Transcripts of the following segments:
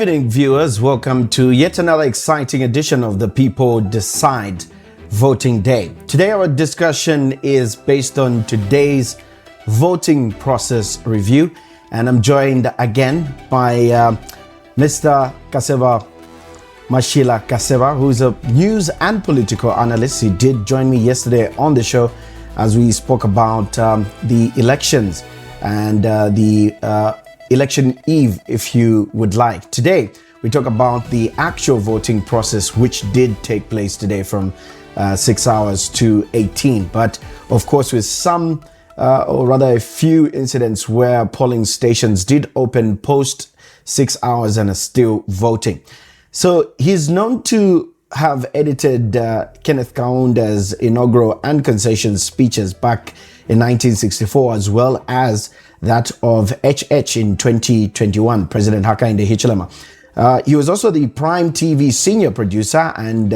evening, viewers. Welcome to yet another exciting edition of the People Decide Voting Day. Today, our discussion is based on today's voting process review, and I'm joined again by Mr. Kaseva Mashila Kaseva, who's a news and political analyst. He did join me yesterday on the show as we spoke about the elections and the election eve, if you would like. Today, we talk about the actual voting process, which did take place today from 6 hours to 18. But of course, with some, or rather a few incidents where polling stations did open post 6 hours and are still voting. So he's known to have edited Kenneth Kaunda's inaugural and concession speeches back in 1964, as well as that of HH in 2021, President Hakainde Hichilema. He was also the Prime TV senior producer and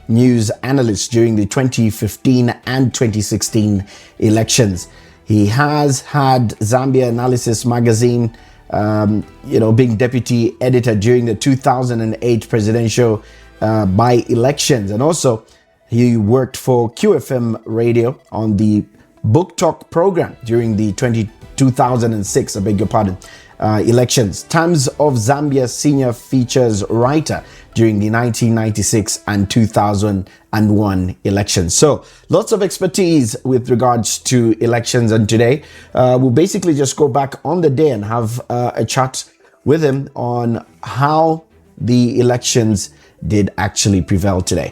news analyst during the 2015 and 2016 elections. He has had Zambia Analysis magazine, being deputy editor during the 2008 presidential by-elections. And also, he worked for QFM Radio on the Book Talk program during the 2006, elections. Times of Zambia senior features writer during the 1996 and 2001 elections. So lots of expertise with regards to elections. And today we'll basically just go back on the day and have a chat with him on how the elections did actually prevail today.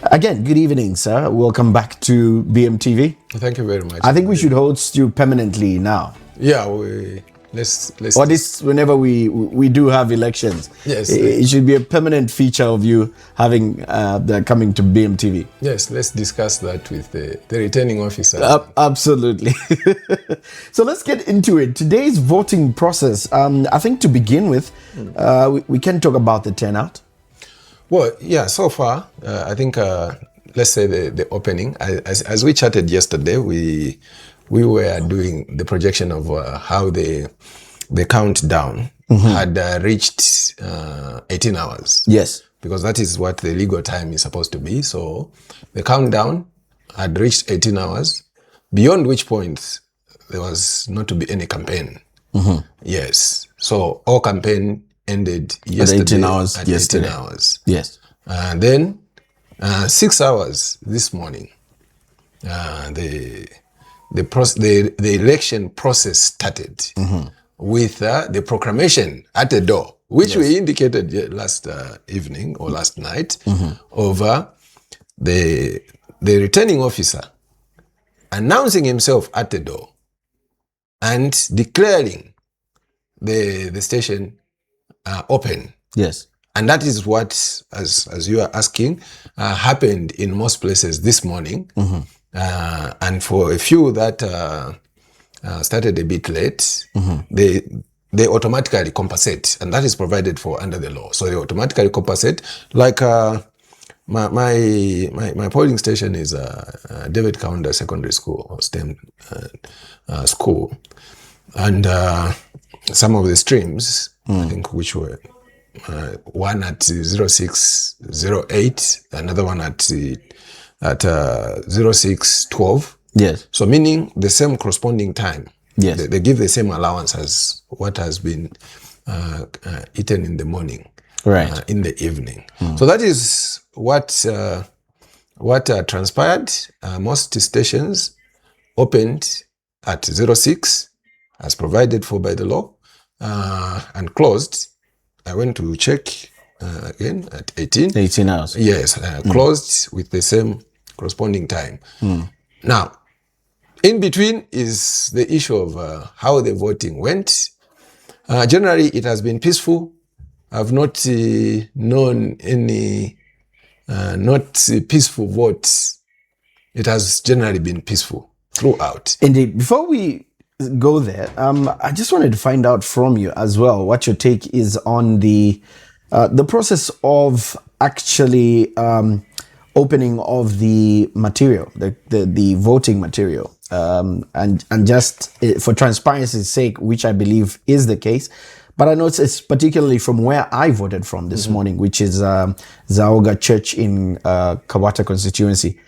Again, good evening, sir. Welcome back to BMTV. Thank you very much. I think we should host you permanently now. Yeah, let's. Or this whenever we do have elections. Yes, it should be a permanent feature of you having coming to BMTV. Yes, let's discuss that with the returning officer. Absolutely. So let's get into it. Today's voting process. I think to begin with, we can talk about the turnout. Well, yeah. So far, I think let's say the opening. As we chatted yesterday, we were doing the projection of how the countdown had reached 18 hours. Yes. Because that is what the legal time is supposed to be. So the countdown had reached 18 hours, beyond which point there was not to be any campaign. Yes. So all campaign ended yesterday at 18 hours. At 18 hours. Yes. And then 6 hours this morning, the election process started with the proclamation at the door, which we indicated last evening or last night, over the returning officer announcing himself at the door and declaring the station open. Yes. And that is what, as you are asking, happened in most places this morning. And for a few that started a bit late, they automatically compensate, and that is provided for under the law. So they automatically compensate. Like my polling station is David Kaunda Secondary School or STEM school, and some of the streams, I think, which were one at 0608, another one at 0612. Yes. So meaning the same corresponding time. Yes. They give the same allowance as what has been eaten in the morning. Right. In the evening. So that is what transpired. Most stations opened at 06 as provided for by the law, and closed. I went to check again at 18. 18 hours. Yes, closed with the same corresponding time. Now, in between is the issue of how the voting went. Generally, it has been peaceful. I've not known any not peaceful votes. It has generally been peaceful throughout. Indeed. Before we go there, I just wanted to find out from you as well what your take is on the process of actually opening of the material, the voting material, and just for transparency's sake, which I believe is the case, But I know it's particularly from where I voted from this morning, which is Zaoga Church in Kawata constituency.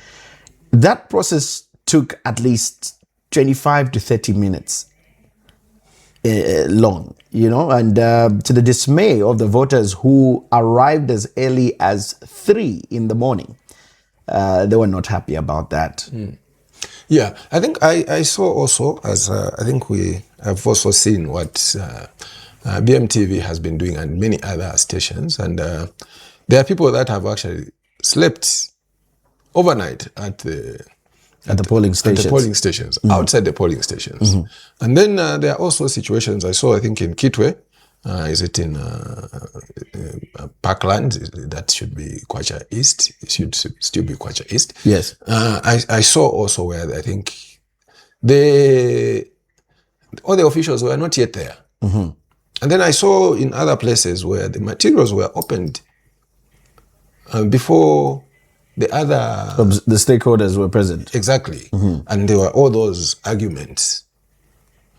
That process took at least 25 to 30 minutes long, and to the dismay of the voters who arrived as early as 3 in the morning. They were not happy about that. Yeah, I think I saw also, as I think we have also seen what BMTV has been doing and many other stations. And there are people that have actually slept overnight at the polling stations. At the polling stations, outside the polling stations. And then there are also situations I saw, I think in Kitwe, is it in Parkland? That should be Kwacha East. It should still be Kwacha East. Yes. I saw also where I think all the officials were not yet there. And then I saw in other places where the materials were opened before the stakeholders were present. Exactly. And there were all those arguments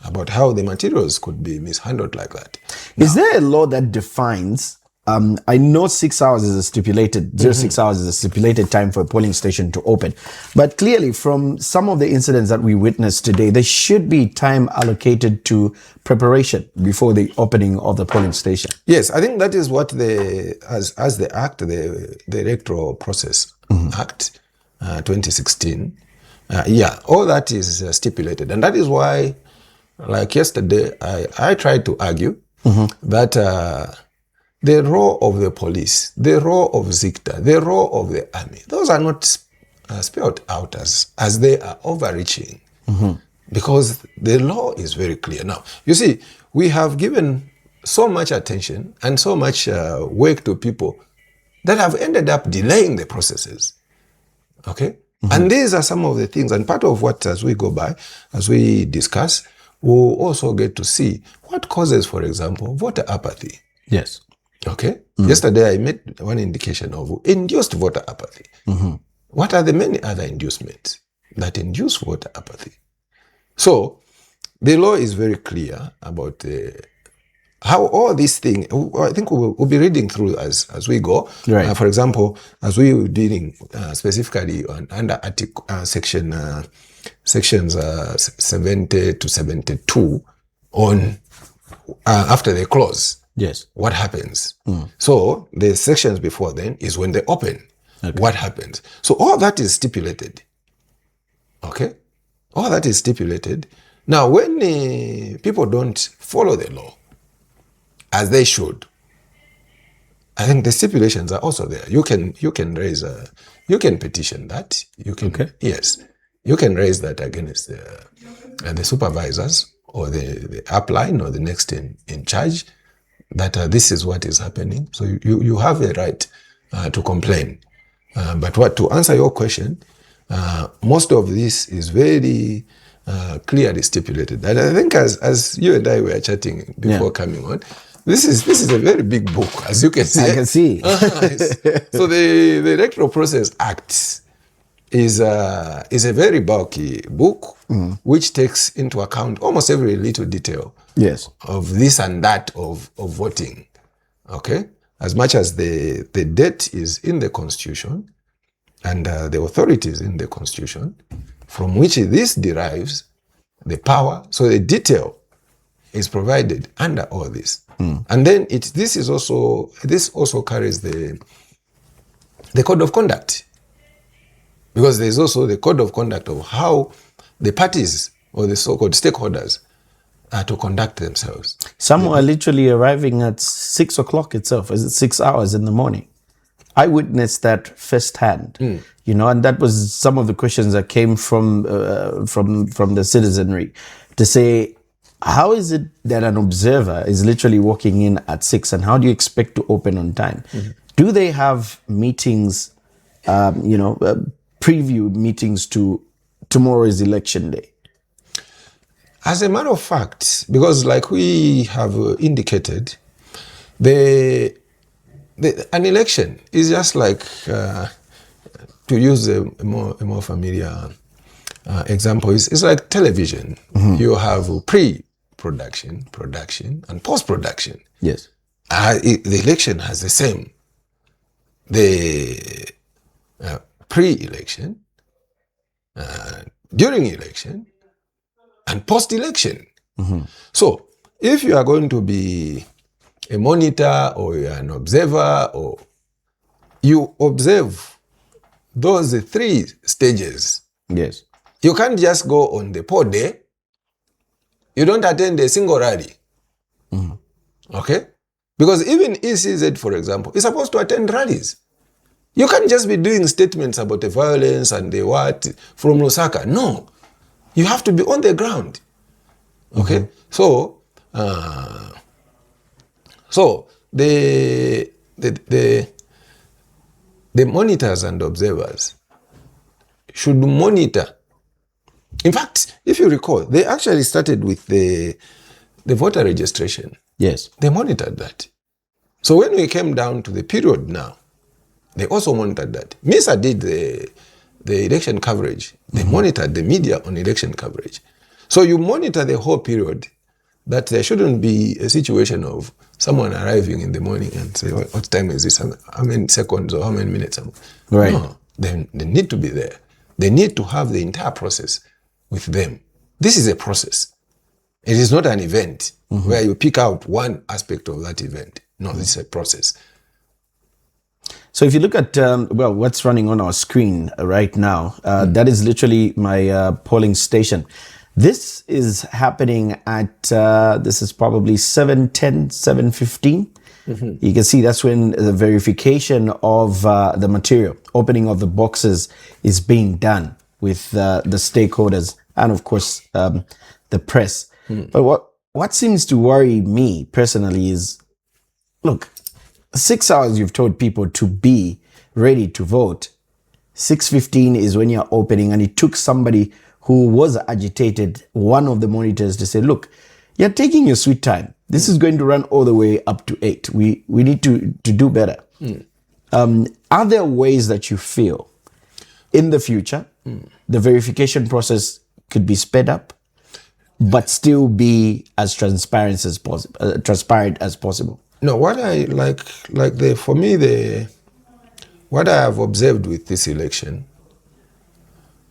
about how the materials could be mishandled like that. Is there a law that defines, I know 6 hours is a stipulated, 6 hours is a stipulated time for a polling station to open. But clearly from some of the incidents that we witnessed today, there should be time allocated to preparation before the opening of the polling station. Yes, I think that is what as the Act, the Electoral Process Act 2016, all that is stipulated. And that is why, like yesterday, I tried to argue that the role of the police, the role of ZICTA, the role of the army, those are not spelled out as they are overreaching, because the law is very clear. Now, you see, we have given so much attention and so much work to people that have ended up delaying the processes. Okay? And these are some of the things, and part of what, as we go by, as we discuss, we'll also get to see what causes, for example, voter apathy. Yes. Okay? Yesterday I made one indication of induced voter apathy. What are the many other inducements that induce voter apathy? So, the law is very clear about how all these things, I think we'll be reading through as we go. Right. For example, as we were dealing specifically under sections 70 to 72 on after they close. Yes. What happens? So the sections before then is when they open. Okay. What happens? So all that is stipulated. Okay? All that is stipulated. Now, when people don't follow the law as they should, I think the stipulations are also there. You can raise you can petition that. You can, yes, you can raise that against the supervisors or the upline or the next in charge, that this is what is happening. So you have a right to complain. But to answer your question, most of this is very clearly stipulated. And I think as you and I were chatting before coming on, this is a very big book, as you can see. I can see. So the Electoral Process Act is a very bulky book, which takes into account almost every little detail of this and that of voting. Okay? As much as the date is in the Constitution and the authorities in the Constitution, from which this derives the power. So the detail is provided under all this. And then this also carries the code of conduct. Because there's also the code of conduct of how the parties or the so-called stakeholders are to conduct themselves. Some are literally arriving at 6 o'clock itself. Is it 6 hours in the morning? I witnessed that firsthand, and that was some of the questions that came from the citizenry to say, how is it that an observer is literally walking in at 6 and how do you expect to open on time? Do they have meetings, preview meetings to tomorrow's election day? As a matter of fact, because like we have indicated, an election is just like, to use a more familiar example, it's like television. You have production, and post-production. Yes. The election has the same. The pre-election, during election, and post-election. So if you are going to be a monitor or you are an observer, or you observe those 3 stages. Yes. You can't just go on the poll day. You don't attend a single rally. Okay? Because even ECZ, for example, is supposed to attend rallies. You can't just be doing statements about the violence and the what from Lusaka. No. You have to be on the ground. Okay? So the monitors and observers should monitor. In fact, if you recall, they actually started with the voter registration. Yes. They monitored that. So when we came down to the period now, they also monitored that. MISA did the election coverage. They monitored the media on election coverage. So you monitor the whole period, that there shouldn't be a situation of someone arriving in the morning and say, what time is this? How many seconds or how many minutes? Right. No, they need to be there. They need to have the entire process with them. This is a process. It is not an event where you pick out one aspect of that event. No, this is a process. So if you look at, what's running on our screen right now, that is literally my polling station. This is happening at, this is probably 7:10, 7:15. You can see that's when the verification of the material, opening of the boxes is being done with the stakeholders and of course the press. But what seems to worry me personally is, look, 6 hours you've told people to be ready to vote. 6:15 is when you're opening, and it took somebody who was agitated, one of the monitors, to say, look, you're taking your sweet time. This is going to run all the way up to 8. We need to do better. Are there ways that you feel in the future the verification process could be sped up, but still be as transparent as possible? No, what I what I have observed with this election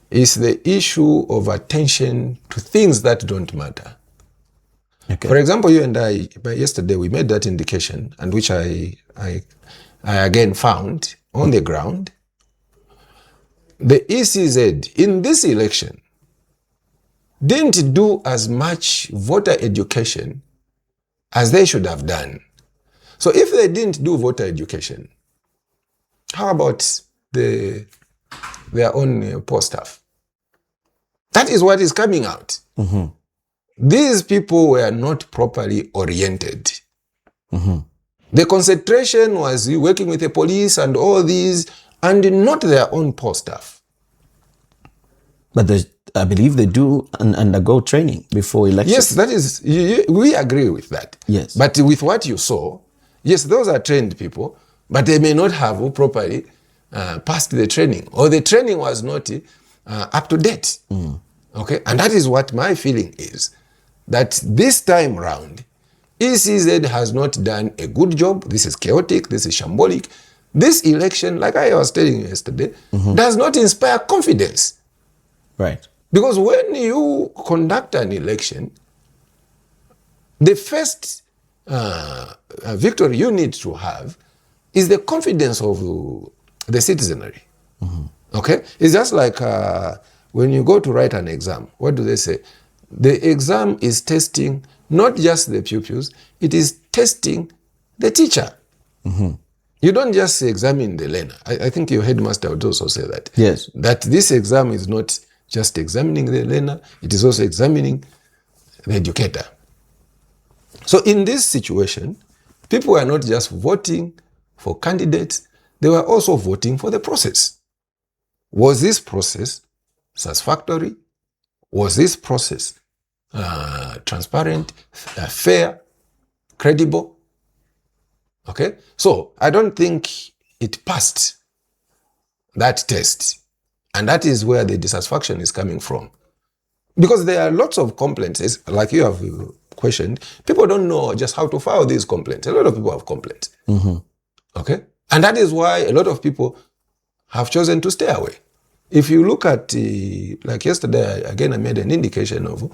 is the issue of attention to things that don't matter. Okay. For example, you and I, yesterday, we made that indication, and which I again found on the ground. The ECZ in this election didn't do as much voter education as they should have done. So if they didn't do voter education, how about their own poll staff? That is what is coming out. These people were not properly oriented. The concentration was working with the police and all these, and not their own poll staff. But I believe they do undergo training before election. Yes, that is, we agree with that. Yes. But with what you saw, yes, those are trained people, but they may not have properly passed the training, or the training was not up to date. Okay, and that is what my feeling is, that this time round, ECZ has not done a good job. This is chaotic, this is shambolic. This election, like I was telling you yesterday, does not inspire confidence. Right. Because when you conduct an election, the first victory you need to have is the confidence of the citizenry. Okay? It's just like when you go to write an exam, what do they say? The exam is testing not just the pupils, it is testing the teacher. You don't just examine the learner. I think your headmaster would also say that. Yes. That this exam is not just examining the learner, it is also examining the educator. So in this situation, people were not just voting for candidates, they were also voting for the process. Was this process satisfactory? Was this process transparent, fair, credible? Okay, so I don't think it passed that test. And that is where the dissatisfaction is coming from. Because there are lots of complaints, like you have questioned, people don't know just how to file these complaints. A lot of people have complaints. Okay? And that is why a lot of people have chosen to stay away. If you look at, like yesterday, again, I made an indication of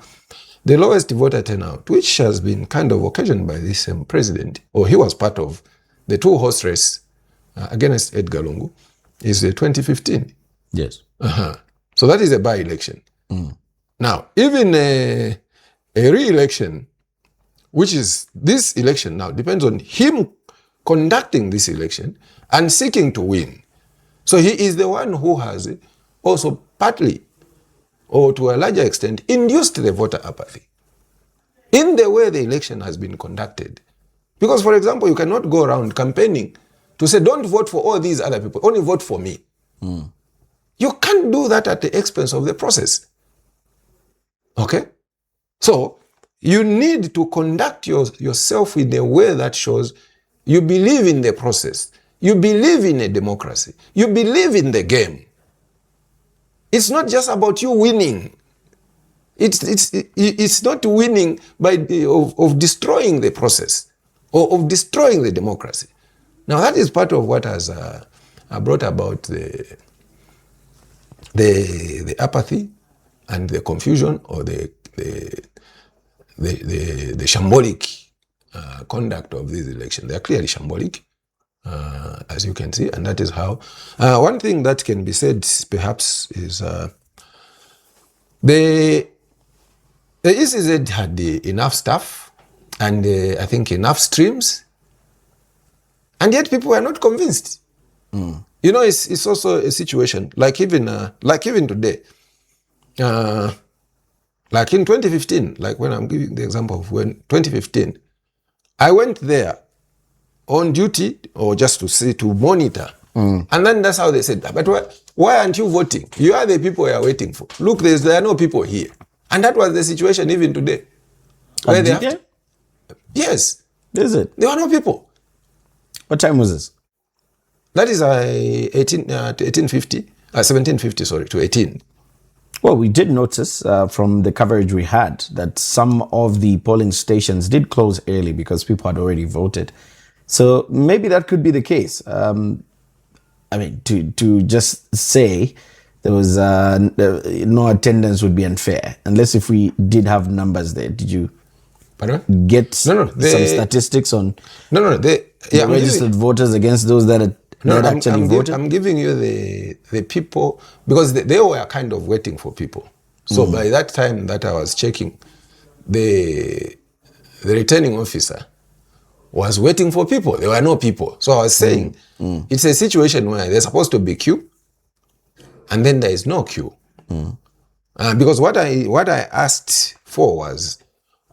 the lowest voter turnout, which has been kind of occasioned by this president, or he was part of the two-horse race against Edgar Lungu, is 2015. Yes. So that is a by-election. Now, even a re-election, which is this election now, depends on him conducting this election and seeking to win. So he is the one who has also partly, or to a larger extent, induced the voter apathy in the way the election has been conducted. Because, for example, you cannot go around campaigning to say, don't vote for all these other people, only vote for me. You can't do that at the expense of the process. Okay? So, you need to conduct yourself in a way that shows you believe in the process. You believe in a democracy. You believe in the game. It's not just about you winning. It's not winning of destroying the process or of destroying the democracy. Now that is part of what has brought about the apathy and the confusion, or the shambolic conduct of this election. They are clearly shambolic, as you can see, and that is how. One thing that can be said, perhaps, is the ECZ had enough staff and I think enough streams, and yet people were not convinced. You know, it's also a situation like even today. Like in 2015, like when I'm giving the example of when 2015, I went there on duty or just to monitor. And then that's how they said, but why aren't you voting? You are the people we are waiting for. Look, there are no people here. And that was the situation even today. Where they yes. Is it? There were no people. What time was this? That is 1750, sorry, to 18. Well, we did notice from the coverage we had that some of the polling stations did close early because people had already voted. So maybe that could be the case. I mean, to just say there was no attendance would be unfair, unless if we did have numbers there. Did you get some statistics on the registered voters against those that actually voted? I'm giving you the people, because they were kind of waiting for people. So by that time that I was checking, the returning officer was waiting for people. There were no people. So I was saying, it's a situation where there's supposed to be queue, and then there is no queue. Because what I asked for was,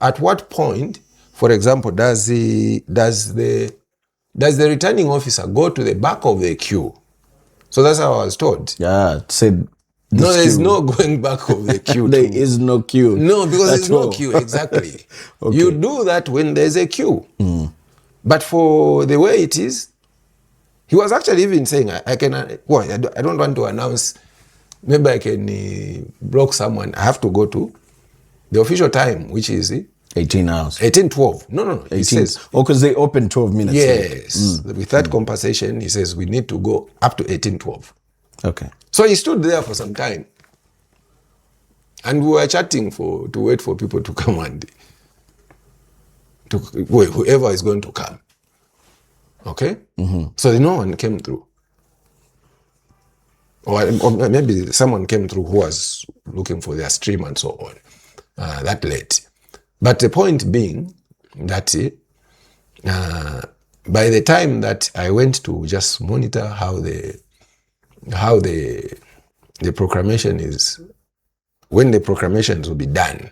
at what point, for example, does the returning officer go to the back of the queue? So that's how I was told. Yeah, said no, there is no going back of the queue. There is no queue. No, because there's no queue, exactly. Okay. You do that when there's a queue. But for the way it is, he was actually even saying, I don't want to announce, maybe I can block someone. I have to go to the official time, which is 18 hours. 18:12. No. 18. He says, because they open 12 minutes. Yes. With that compensation, he says we need to go up to 18:12. Okay. So he stood there for some time. And we were chatting to wait for people to come and whoever is going to come. Okay? So no one came through. Or maybe someone came through who was looking for their stream and so on. That late. But the point being that by the time that I went to just monitor how the proclamation is, when the proclamations will be done.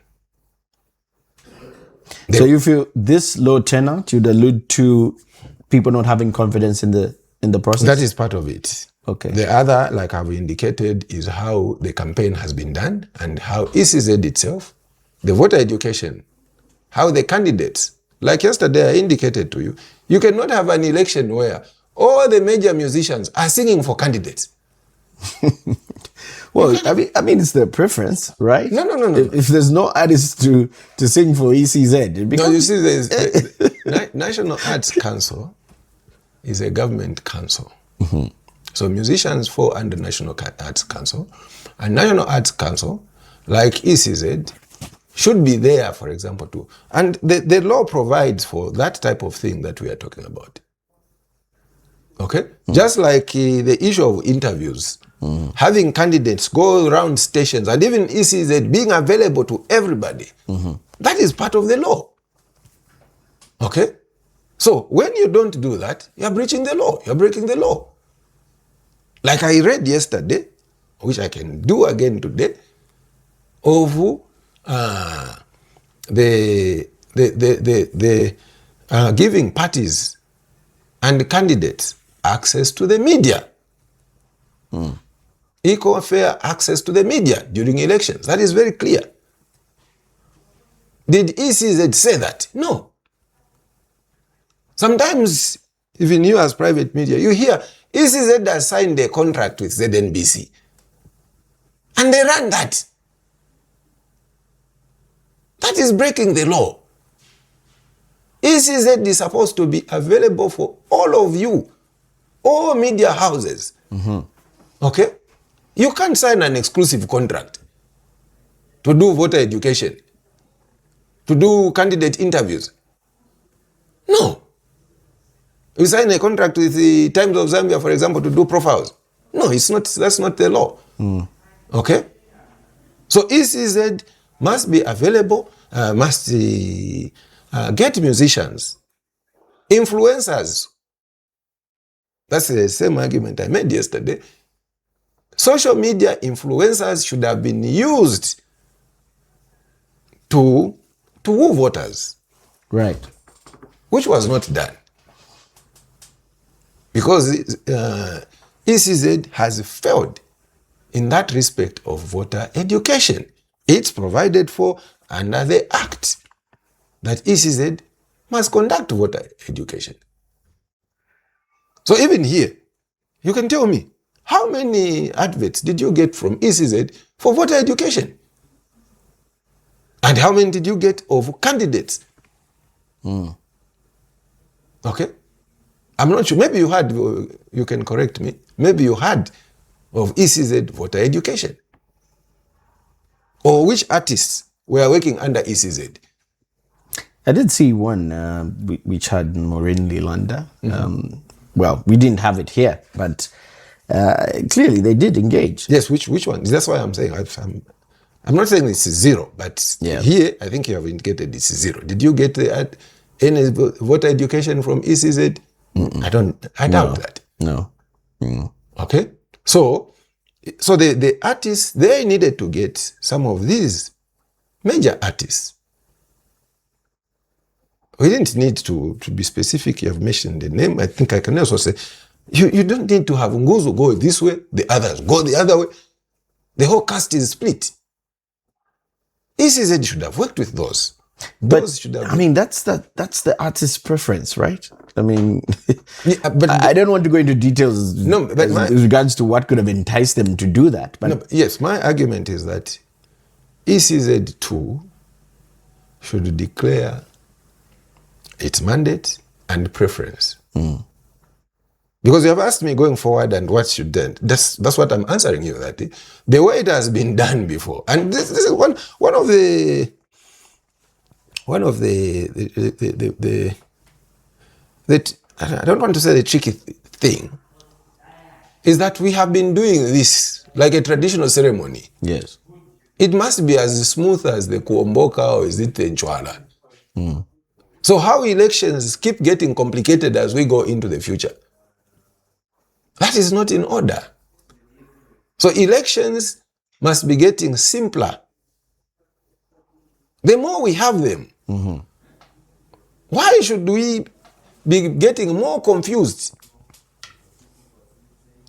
So you feel this low turnout you'd allude to people not having confidence in the process? That is part of it. Okay. The other, like I've indicated, is how the campaign has been done and how ECZ itself, the voter education, how the candidates, like yesterday I indicated to you, you cannot have an election where all the major musicians are singing for candidates. Well, I mean, it's their preference, right? No. If there's no artist to sing for ECZ, it becomes... No, you see, the National Arts Council is a government council. So musicians fall under National Arts Council, and National Arts Council, like ECZ, should be there, for example, too. And the law provides for that type of thing that we are talking about. Okay? Just like the issue of interviews, having candidates go around stations, and even ECZ being available to everybody, that is part of the law. Okay? So when you don't do that, you're breaching the law. You're breaking the law. Like I read yesterday, which I can do again today, of giving parties and candidates access to the media. Equal fair access to the media during elections. That is very clear. Did ECZ say that? No. Sometimes, even you as private media, you hear ECZ has signed a contract with ZNBC. And they ran that. That is breaking the law. ECZ is supposed to be available for all of you, all media houses. Okay? You can't sign an exclusive contract to do voter education, to do candidate interviews. No. You sign a contract with the Times of Zambia, for example, to do profiles. No, it's not. That's not the law. Okay? So ECZ must be available, must get musicians, influencers. That's the same argument I made yesterday. Social media influencers should have been used to woo voters. Right. Which was not done. Because ECZ has failed in that respect of voter education. It's provided for under the Act that ECZ must conduct voter education. So even here, you can tell me, how many adverts did you get from ECZ for voter education? And how many did you get of candidates? Okay? I'm not sure. Maybe you had, you can correct me, maybe you had of ECZ voter education. Or which artists were working under ECZ? I did see one which had Maureen Lilanda. Well, we didn't have it here, but clearly they did engage. Yes, which one? That's why I'm saying, I'm not saying it's zero, but here I think you have indicated it's zero. Did you get any voter education from ECZ? I doubt that. No. Okay? So the artists, they needed to get some of these major artists. We didn't need to be specific. You have mentioned the name. I think I can also say, you don't need to have Nguzu go this way, the others go the other way. The whole cast is split. ECZ should have worked with those. But I mean, that's the artist's preference, right? I mean, but I don't want to go into details. No, but with regards to what could have enticed them to do that. But no, yes, my argument is that ECZ2 should declare its mandate and preference. Because you have asked me going forward and what should then. That's what I'm answering you. That the way it has been done before, and this is one of the I don't want to say the tricky thing is that we have been doing this like a traditional ceremony. Yes. It must be as smooth as the Kuomboka or is it the Nchwala? So how elections keep getting complicated as we go into the future? That is not in order. So elections must be getting simpler. The more we have them, why should we be getting more confused?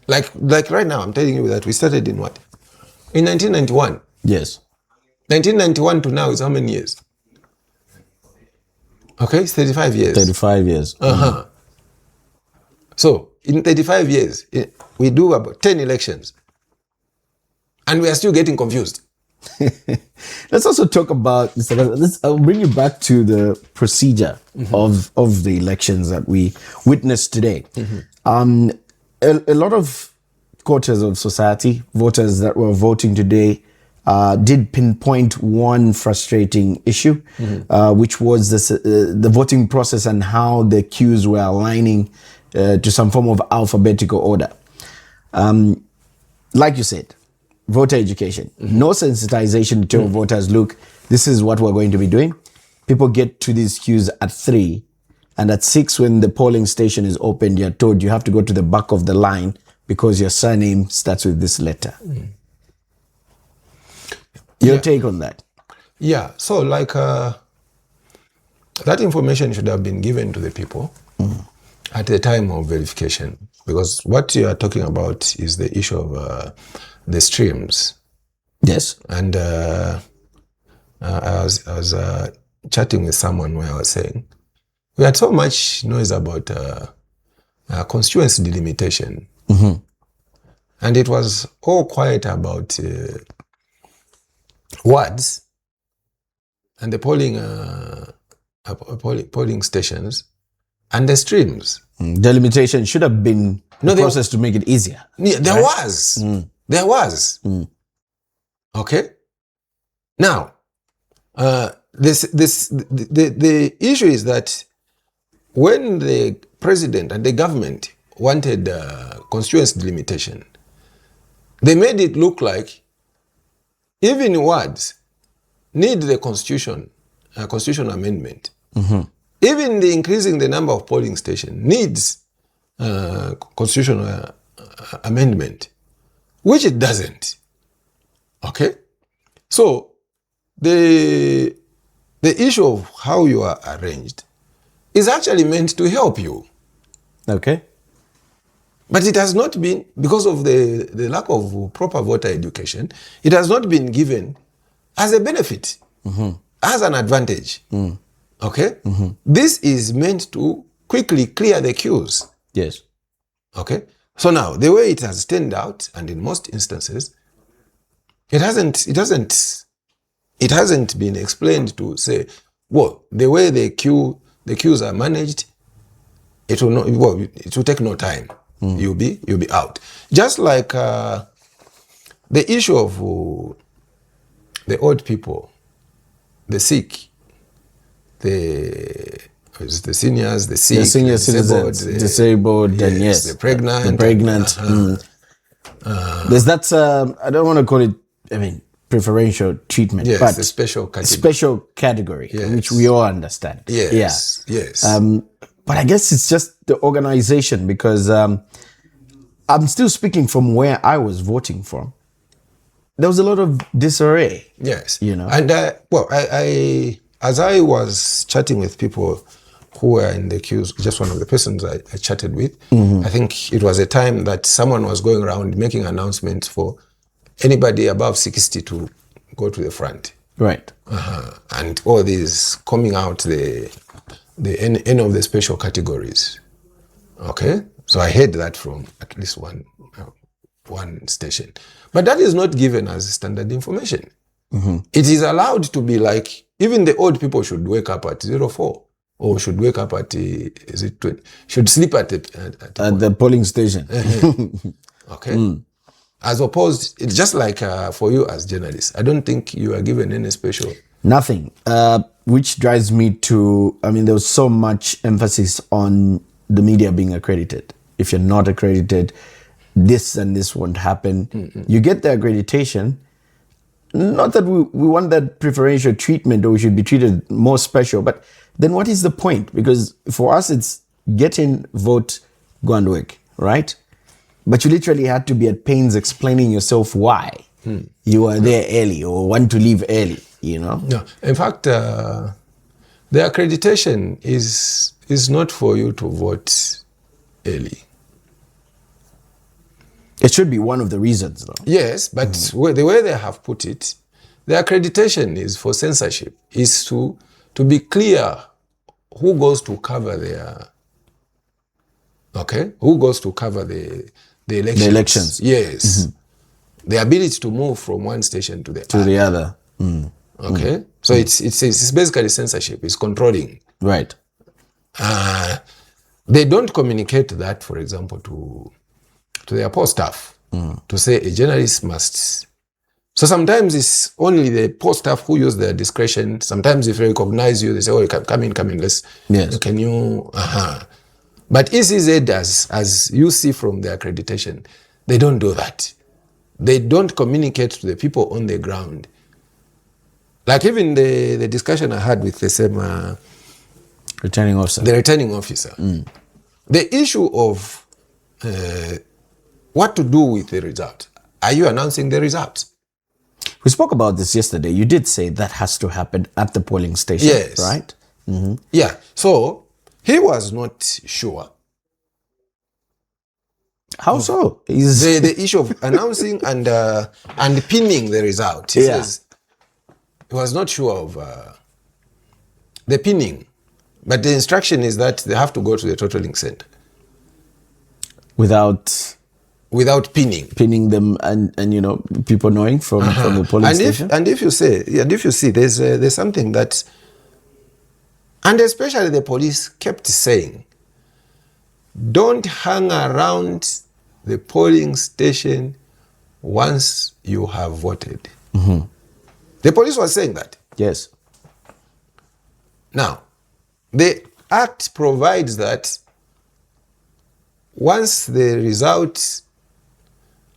Like right now, I'm telling you that we started in what? In 1991. Yes. 1991 to now is how many years? Okay, it's 35 years. 35 years. So, in 35 years, we do about 10 elections. And we are still getting confused. Let's also talk about, I'll bring you back to the procedure of the elections that we witnessed today. A lot of quarters of society, voters that were voting today, did pinpoint one frustrating issue, which was the voting process and how the queues were aligning to some form of alphabetical order. Like you said, voter education, no sensitization to tell voters, look, this is what we're going to be doing. People get to these queues at 3, and at 6, when the polling station is opened, you're told you have to go to the back of the line because your surname starts with this letter. Your take on that? Yeah, so like that information should have been given to the people at the time of verification, because what you are talking about is the issue of the streams. Yes. And I was chatting with someone where I was saying, we had so much noise about constituency delimitation. And it was all quiet about words and the polling stations and the streams. Delimitation should have been the process to make it easier. Yeah, there was. There was. Okay. Now, the issue is that when the president and the government wanted constituency delimitation, they made it look like even words need the constitutional amendment. Even the increasing the number of polling stations needs constitutional amendment, which it doesn't. Okay? So the issue of how you are arranged is actually meant to help you. Okay. But it has not been, because of the lack of proper voter education, it has not been given as a benefit, as an advantage. Okay? This is meant to quickly clear the queues. Yes. Okay? So now, the way it has turned out, and in most instances, it hasn't been explained to say, well, the way the queues are managed, it will take no time. You'll be out. Just like the issue of the old people, the sick, the seniors, the sick, the senior citizens, disabled, yes, and yes, the pregnant. The pregnant. There's that, I don't want to call it, preferential treatment, yes, but the special category, yes, which we all understand. Yes, yes. But I guess it's just the organization, because I'm still speaking from where I was voting from. There was a lot of disarray. Yes. And I as I was chatting with people who were in the queues, just one of the persons I chatted with, I think it was a time that someone was going around making announcements for anybody above 60 to go to the front. Right. And all these coming out the end of the special categories. Okay? So I heard that from at least one station. But that is not given as standard information. It is allowed to be like, even the old people should wake up at 04, or should wake up at, should sleep at the polling station. Okay? As opposed, it's just like for you as journalists, I don't think you are given any special. Nothing. Which drives me to, there was so much emphasis on the media being accredited. If you're not accredited, this and this won't happen. You get the accreditation. Not that we want that preferential treatment, or we should be treated more special, but then what is the point? Because for us, it's get in, vote, go and work, right? But you literally had to be at pains explaining yourself why you are there early or want to leave early, No, in fact, the accreditation is not for you to vote early. It should be one of the reasons, though. Yes, but the way they have put it, the accreditation is for censorship, is to be clear who goes to cover who goes to cover the elections. The elections. Yes. the ability to move from one station to the To other. the other. Okay, so it's basically censorship. It's controlling. Right. They don't communicate that, for example, to their post staff to say a journalist must. So sometimes it's only the post staff who use their discretion. Sometimes if they recognize you, they say, "Oh, come in, let's." Yes. Can you? But ECZ does, as you see from the accreditation, they don't do that. They don't communicate to the people on the ground. Like even the discussion I had with the same Returning officer. the returning officer, the issue of what to do with the result. Are you announcing the result? We spoke about this yesterday. You did say that has to happen at the polling station, Yes. right? Yeah. So he was not sure. How so? He's The issue of announcing and pinning the result. He says he was not sure of the pinning. But the instruction is that they have to go to the totaling center without pinning them and people knowing from the polling station. If you see there's something that, and especially the police kept saying, don't hang around the polling station once you have voted. The police was saying that. Yes. Now, the Act provides that once the results,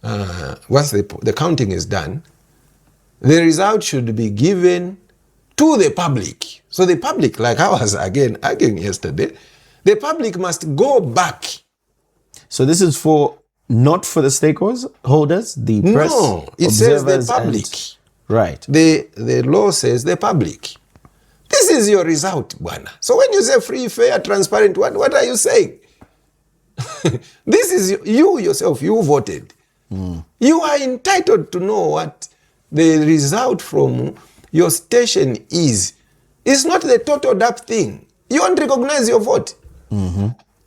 once the counting is done, the result should be given to the public. So the public, like I was again yesterday, the public must go back. So this is not for the stakeholders, the press, no, it says the public. Right. The law says the public. This is your result, Bwana. So when you say free, fair, transparent, what are you saying? This is you yourself, you voted. You are entitled to know what the result from your station is. It's not the totaled up thing. You won't recognize your vote.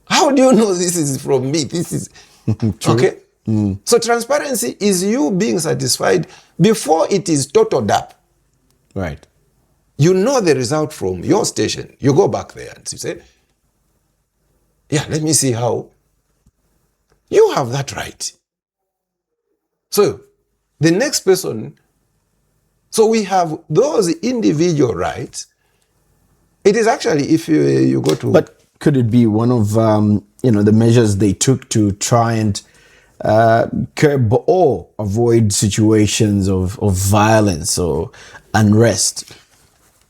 How do you know this is from me? This is okay. So transparency is you being satisfied before it is totaled up. Right. You know the result from your station. You go back there and you say, yeah, let me see how. You have that right. So the next person, so we have those individual rights. It is actually, if you go to... But could it be one of the measures they took to try and curb or avoid situations of violence or unrest?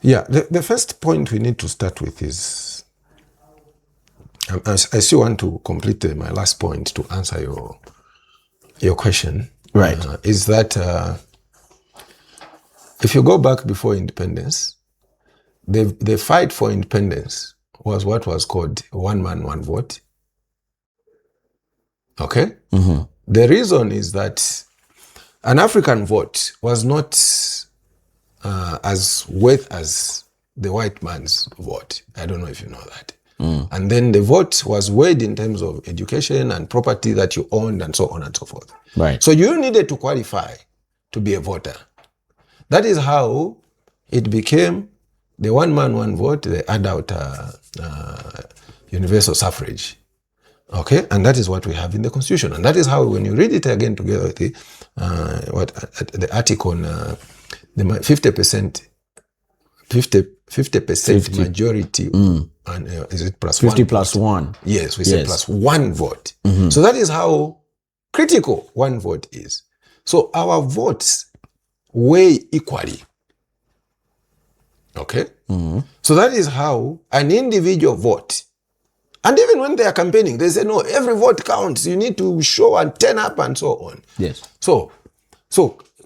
Yeah, the first point we need to start with is, I still want to complete my last point to answer your question. Right. Is that if you go back before independence, the fight for independence was what was called one man, one vote. Okay? The reason is that an African vote was not as worth as the white man's vote. I don't know if you know that. And then the vote was weighed in terms of education and property that you owned and so on and so forth. Right. So you needed to qualify to be a voter. That is how it became the one man, one vote, the adult universal suffrage. Okay, and that is what we have in the Constitution, and that is how, when you read it again together with the article on the 50%, 50% majority, and is it plus 50 one plus vote? 1. Yes, we say plus one vote. So that is how critical one vote is. So our votes weigh equally. Okay, so that is how an individual vote. And even when they are campaigning, they say, no, every vote counts. You need to show and turn up and so on. Yes. So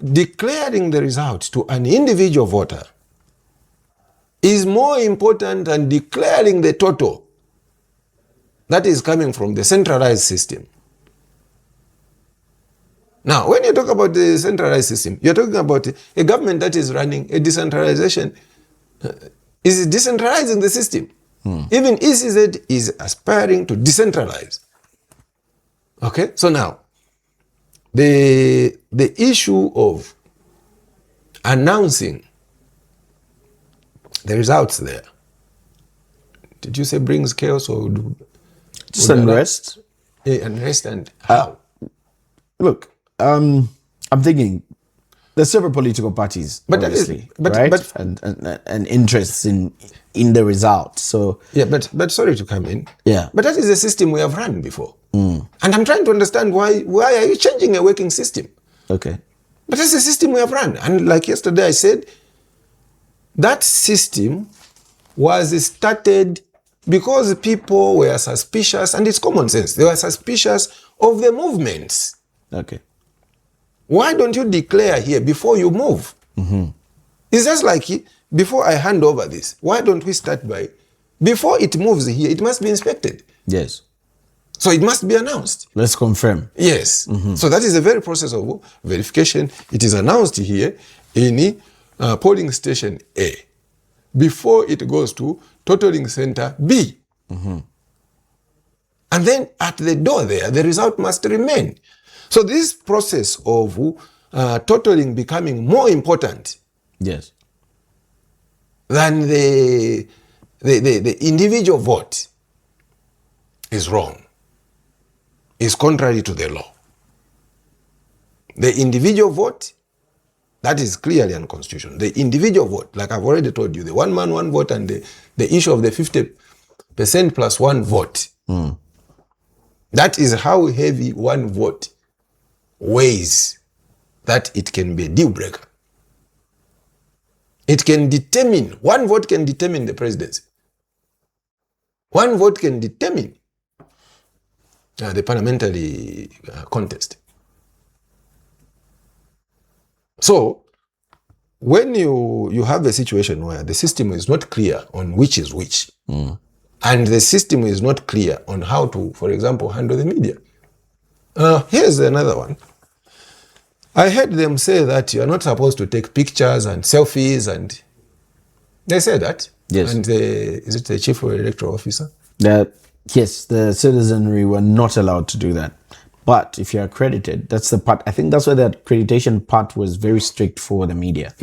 declaring the result to an individual voter is more important than declaring the total that is coming from the centralized system. Now, when you talk about the centralized system, you're talking about a government that is running a decentralization, is decentralizing the system. Even ECZ is aspiring to decentralize. Okay, so now, the issue of announcing the results there, did you say brings chaos or just unrest? Unrest and how? Look, I'm thinking there's several political parties, But obviously, but- right? but- and interests in the result. So Yeah, but sorry to come in. Yeah. But that is a system we have run before. And I'm trying to understand why are you changing a working system? okay, But that's the system we have run. And like yesterday I said, that system was started because people were suspicious, and it's common sense. They were suspicious of the movements. okay, Why don't you declare here before you move? It's just like before I hand over this, why don't we start by, before it moves here, it must be inspected. yes. So it must be announced. Let's confirm. Yes. So that is the very process of verification. It is announced here in polling station A before it goes to totaling center B. And then at the door there, the result must remain. So this process of totaling becoming more important Yes. than the individual vote is wrong, is contrary to the law. The individual vote, that is clearly unconstitutional. The individual vote, like I've already told you, the one man, one vote, and the issue of the 50% plus one vote, that is how heavy one vote weighs, that it can be a deal breaker. It can determine, one vote can determine the presidency. One vote can determine the parliamentary contest. So, when you have a situation where the system is not clear on which is which, and the system is not clear on how to, for example, handle the media. Here's another one. I heard them say that you are not supposed to take pictures and selfies, and they say that. Yes. And is it the chief electoral officer? Yes, the citizenry were not allowed to do that. But if you're accredited, that's the part. I think that's why the accreditation part was very strict for the media.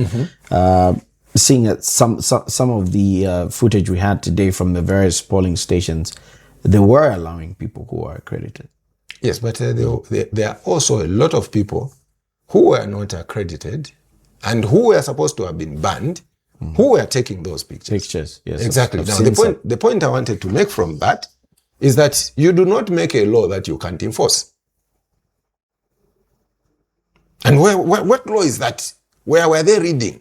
Seeing that some of the footage we had today from the various polling stations, they were allowing people who are accredited. Yes, but there are also a lot of people who were not accredited and who were supposed to have been banned, who were taking those pictures. Pictures, yes. Exactly. I've Now, seen the point I wanted to make from that is that you do not make a law that you can't enforce. And what law is that? Where were they reading?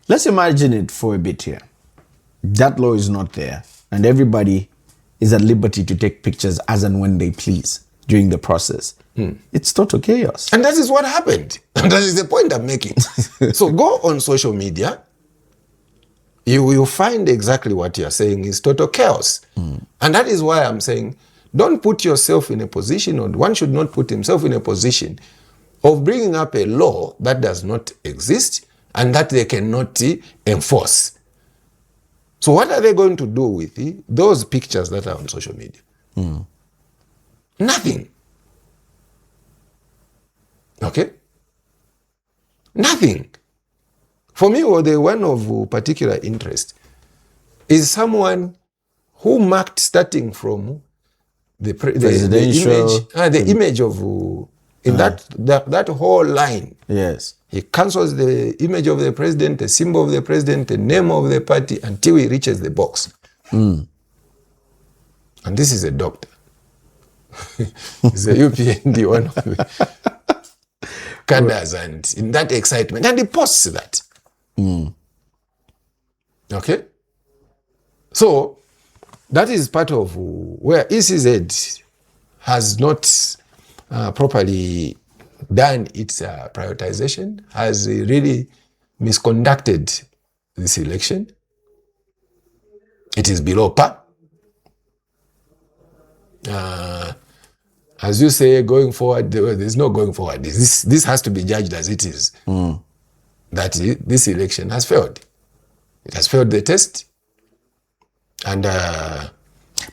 Let's imagine it for a bit here. That law is not there, and everybody is at liberty to take pictures as and when they please during the process. It's total chaos. And that is what happened. And that is the point I'm making. So go on social media. You will find exactly what you're saying is total chaos. And that is why I'm saying, don't put yourself in a position, or one should not put himself in a position of bringing up a law that does not exist and that they cannot enforce. So what are they going to do with those pictures that are on social media? Nothing. Okay? Nothing. For me, the one of particular interest is someone who marked, starting from the image of in that whole line. Yes. He cancels the image of the president, the symbol of the president, the name of the party, until he reaches the box. And this is a doctor. He's a UPND, one of the cadres, and in that excitement, and he posts that. Okay? So, that is part of where ECZ has not properly done its prioritization, has really misconducted this election. It is below par. As you say, going forward, there's no going forward. This has to be judged as it is. That this election has failed. It has failed the test. And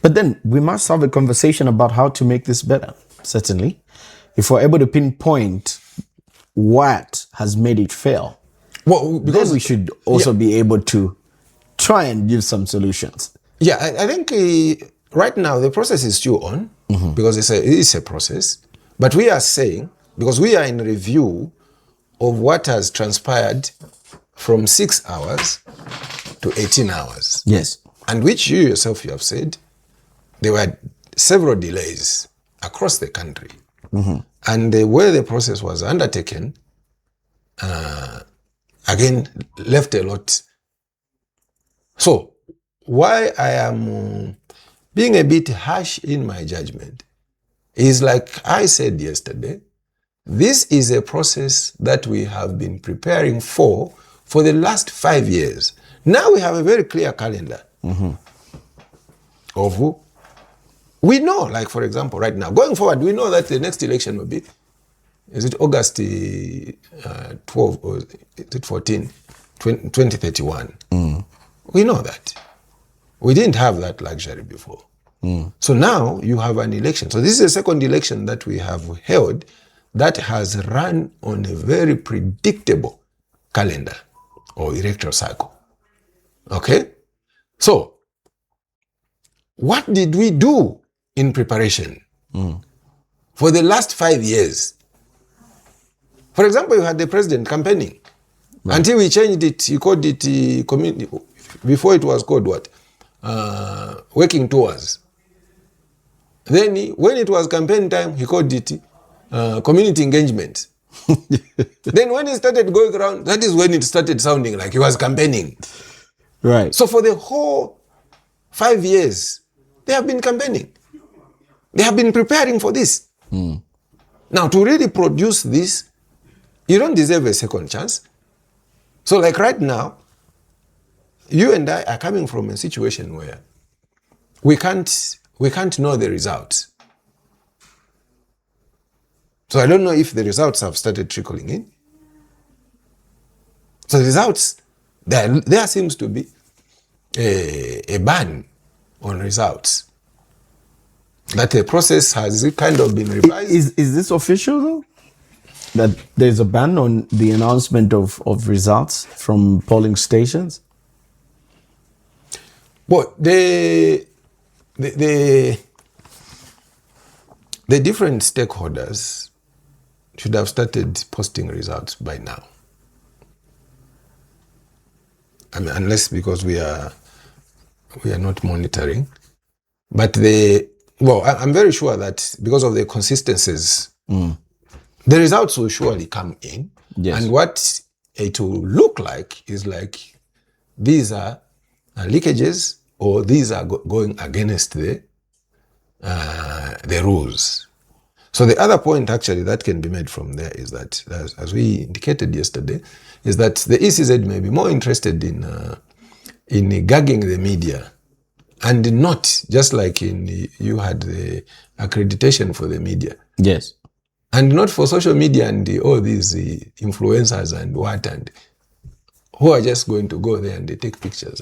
But then we must have a conversation about how to make this better, certainly. If we're able to pinpoint what has made it fail, Well, because then we should also be able to try and give some solutions. Yeah, I think right now the process is still on because it is a process. But we are saying, because we are in review of what has transpired from 6 hours to 18 hours. Yes. And which you yourself, you have said, there were several delays across the country. And the way the process was undertaken, again, left a lot. So, why I am being a bit harsh in my judgment is, like I said yesterday, this is a process that we have been preparing for the last 5 years. Now we have a very clear calendar of who. We know, like for example, right now, going forward, we know that the next election will be, is it August 12 or is it 14, 2031. We know that. We didn't have that luxury before. So now you have an election. So this is the second election that we have held that has run on a very predictable calendar or electoral cycle. Okay? So, what did we do in preparation for the last 5 years? For example, you had the president campaigning until we changed it. He called it community. Before it was called what? Working tours. Then when it was campaign time, he called it community engagement. Then when he started going around, that is when it started sounding like he was campaigning. Right. So for the whole 5 years, they have been campaigning. They have been preparing for this. Now, to really produce this, you don't deserve a second chance. So like right now, you and I are coming from a situation where we can't know the results. So I don't know if the results have started trickling in. So the results, there seems to be a ban on results. That the process has kind of been revised. Is this official though? That there's a ban on the announcement of results from polling stations? Well, the different stakeholders should have started posting results by now. I mean, unless because we are not monitoring. But I'm very sure that because of the consistencies, the results will surely come in. Yes. And what it will look like is like these are leakages or these are going against the rules. So the other point actually that can be made from there is that, as we indicated yesterday, is that the ECZ may be more interested in gagging the media and not just like you had the accreditation for the media. Yes. And not for social media and all these influencers and what, and who are just going to go there and they take pictures.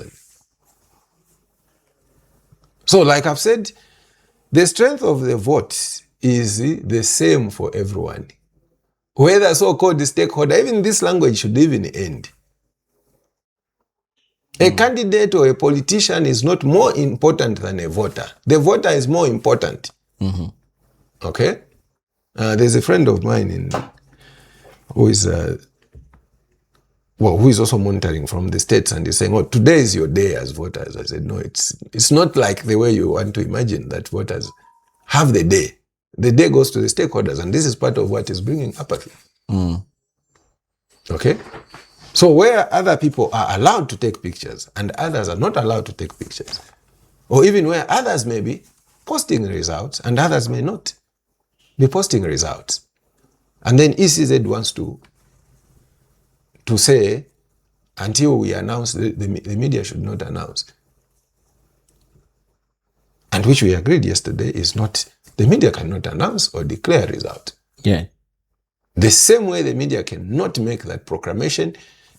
So like I've said, the strength of the vote is the same for everyone. Whether so-called stakeholder, even this language should even end. A candidate or a politician is not more important than a voter. The voter is more important. Okay? There's a friend of mine who is also monitoring from the States, and he's saying, today is your day as voters. I said, no, it's not like the way you want to imagine that voters have the day. The day goes to the stakeholders, and this is part of what is bringing apathy. Okay? So where other people are allowed to take pictures and others are not allowed to take pictures, or even where others may be posting results and others may not be posting results, and then ECZ wants to say, until we announce, the media should not announce. And which we agreed yesterday is not, the media cannot announce or declare result. Yeah. The same way the media cannot make that proclamation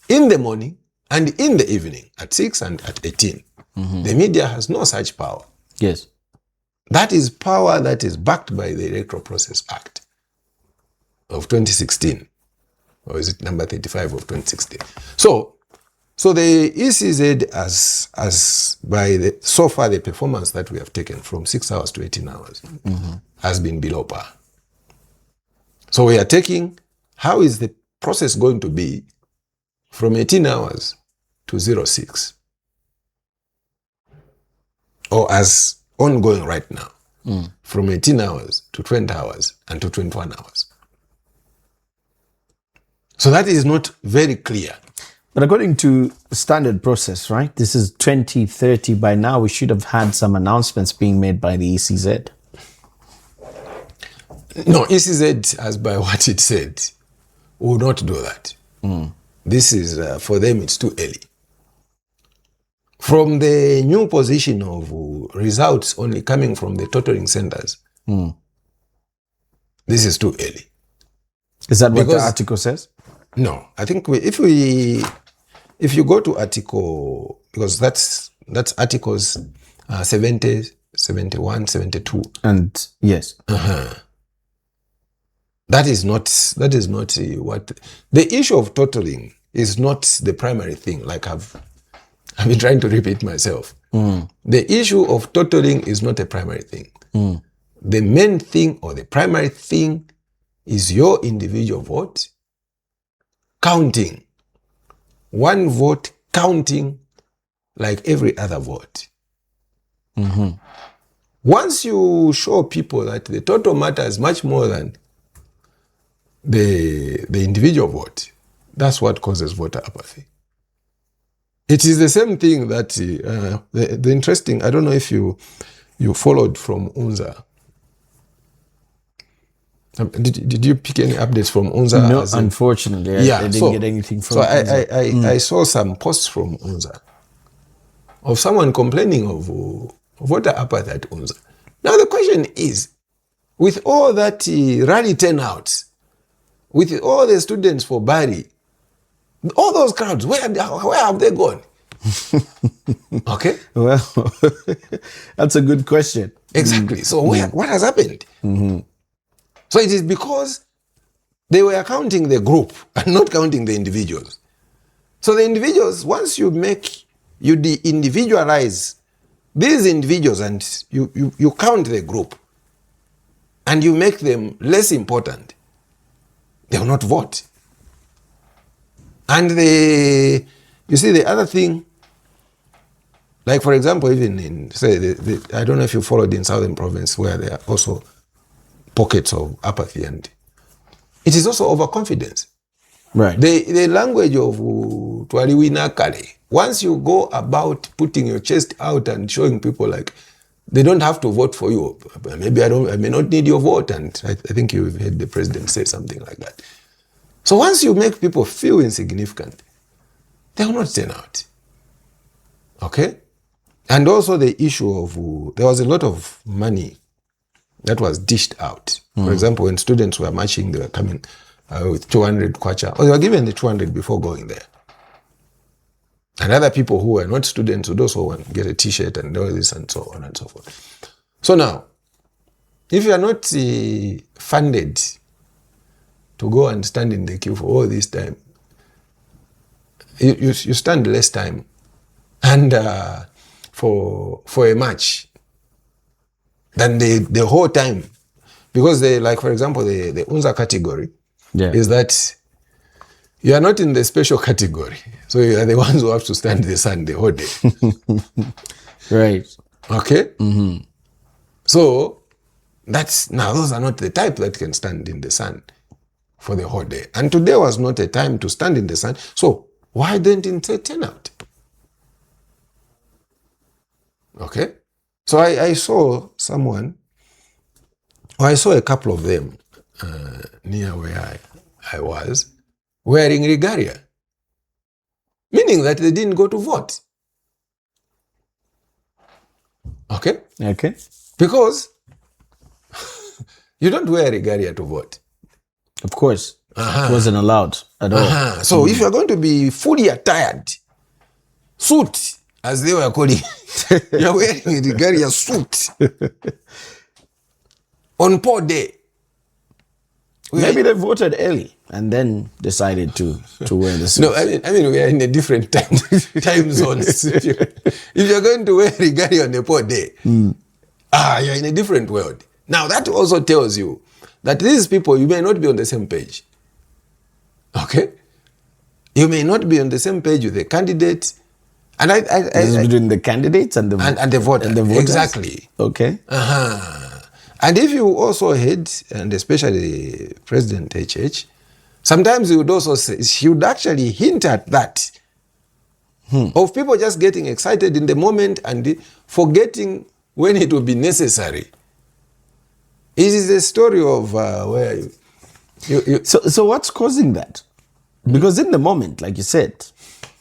in the morning and in the evening at 6 and at 18. The media has no such power. Yes. That is power that is backed by the Electoral Process Act of 2016. Or is it number 35 of 2016? So the ECZ so far the performance that we have taken from 6 hours to 18 hours has been below par. So we are taking, how is the process going to be from 18 hours to 06? Or as ongoing right now, from 18 hours to 20 hours and to 21 hours. So that is not very clear. But according to standard process, right? This is 2030. By now, we should have had some announcements being made by the ECZ. No, ECZ, as by what it said, will not do that. This is, for them, it's too early. From the new position of results only coming from the totaling centers, this is too early. Is that what the article says? No, I think if you go to article, because that's articles 70, 71, 72. And yes. That is not what the issue of totaling is, not the primary thing. Like I've been trying to repeat myself. The issue of totaling is not a primary thing. The main thing or the primary thing is your individual vote counting. One vote counting like every other vote. Once you show people that the total matters much more than the individual vote, that's what causes voter apathy. It is the same thing that the interesting, I don't know if you followed from UNZA. Did you pick any updates from UNZA? No, unfortunately. I didn't get anything from UNZA. I saw some posts from UNZA of someone complaining of voter apathy at UNZA. Now the question is, with all that rally turnouts, with all the students for Bari, all those crowds, where have they gone? Okay? Well, that's a good question. Exactly. So what has happened? So it is because they were counting the group and not counting the individuals. So the individuals, once you de-individualize these individuals and you count the group and you make them less important, they will not vote. And you see the other thing, like for example, even in, say, I don't know if you followed in Southern Province where there are also pockets of apathy, and it is also overconfidence. Right. The language of Twaliwina Kale, once you go about putting your chest out and showing people like they don't have to vote for you, maybe I may not need your vote, and I think you've heard the president say something like that. So once you make people feel insignificant, they will not turn out. Okay? And also the issue of, there was a lot of money that was dished out. For example, when students were marching, they were coming with 200 kwacha, or they were given the 200 before going there. And other people who were not students would also want to get a t-shirt and all this and so on and so forth. So now, if you are not funded to go and stand in the queue for all this time, you stand less time. And for a match than the whole time. Because like for example, the UNZA category is that you are not in the special category. So you are the ones who have to stand in the sun the whole day. Right. Okay? So those are not the type that can stand in the sun for the whole day. And today was not a time to stand in the sun. So why didn't they turn out? Okay? So I saw a couple of them near where I was wearing regalia, meaning that they didn't go to vote. Okay? Okay. Because you don't wear regalia to vote. Of course. It wasn't allowed at all. So if you're going to be fully attired, suit as they were calling. You're wearing a regalia suit on poor day. Maybe they voted early and then decided to wear the suit. No, I mean, we are in a different time zones. If you're going to wear regalia on a poor day, you're in a different world. Now, that also tells you that these people, you may not be on the same page. Okay? You may not be on the same page with the candidate. And between the candidates and the voter. And the voters? Exactly. Okay. And if you also heard, and especially President HH, sometimes he would also say, he would actually hint at that. Of people just getting excited in the moment and forgetting when it will be necessary. It is a story of where So what's causing that? Because in the moment, like you said,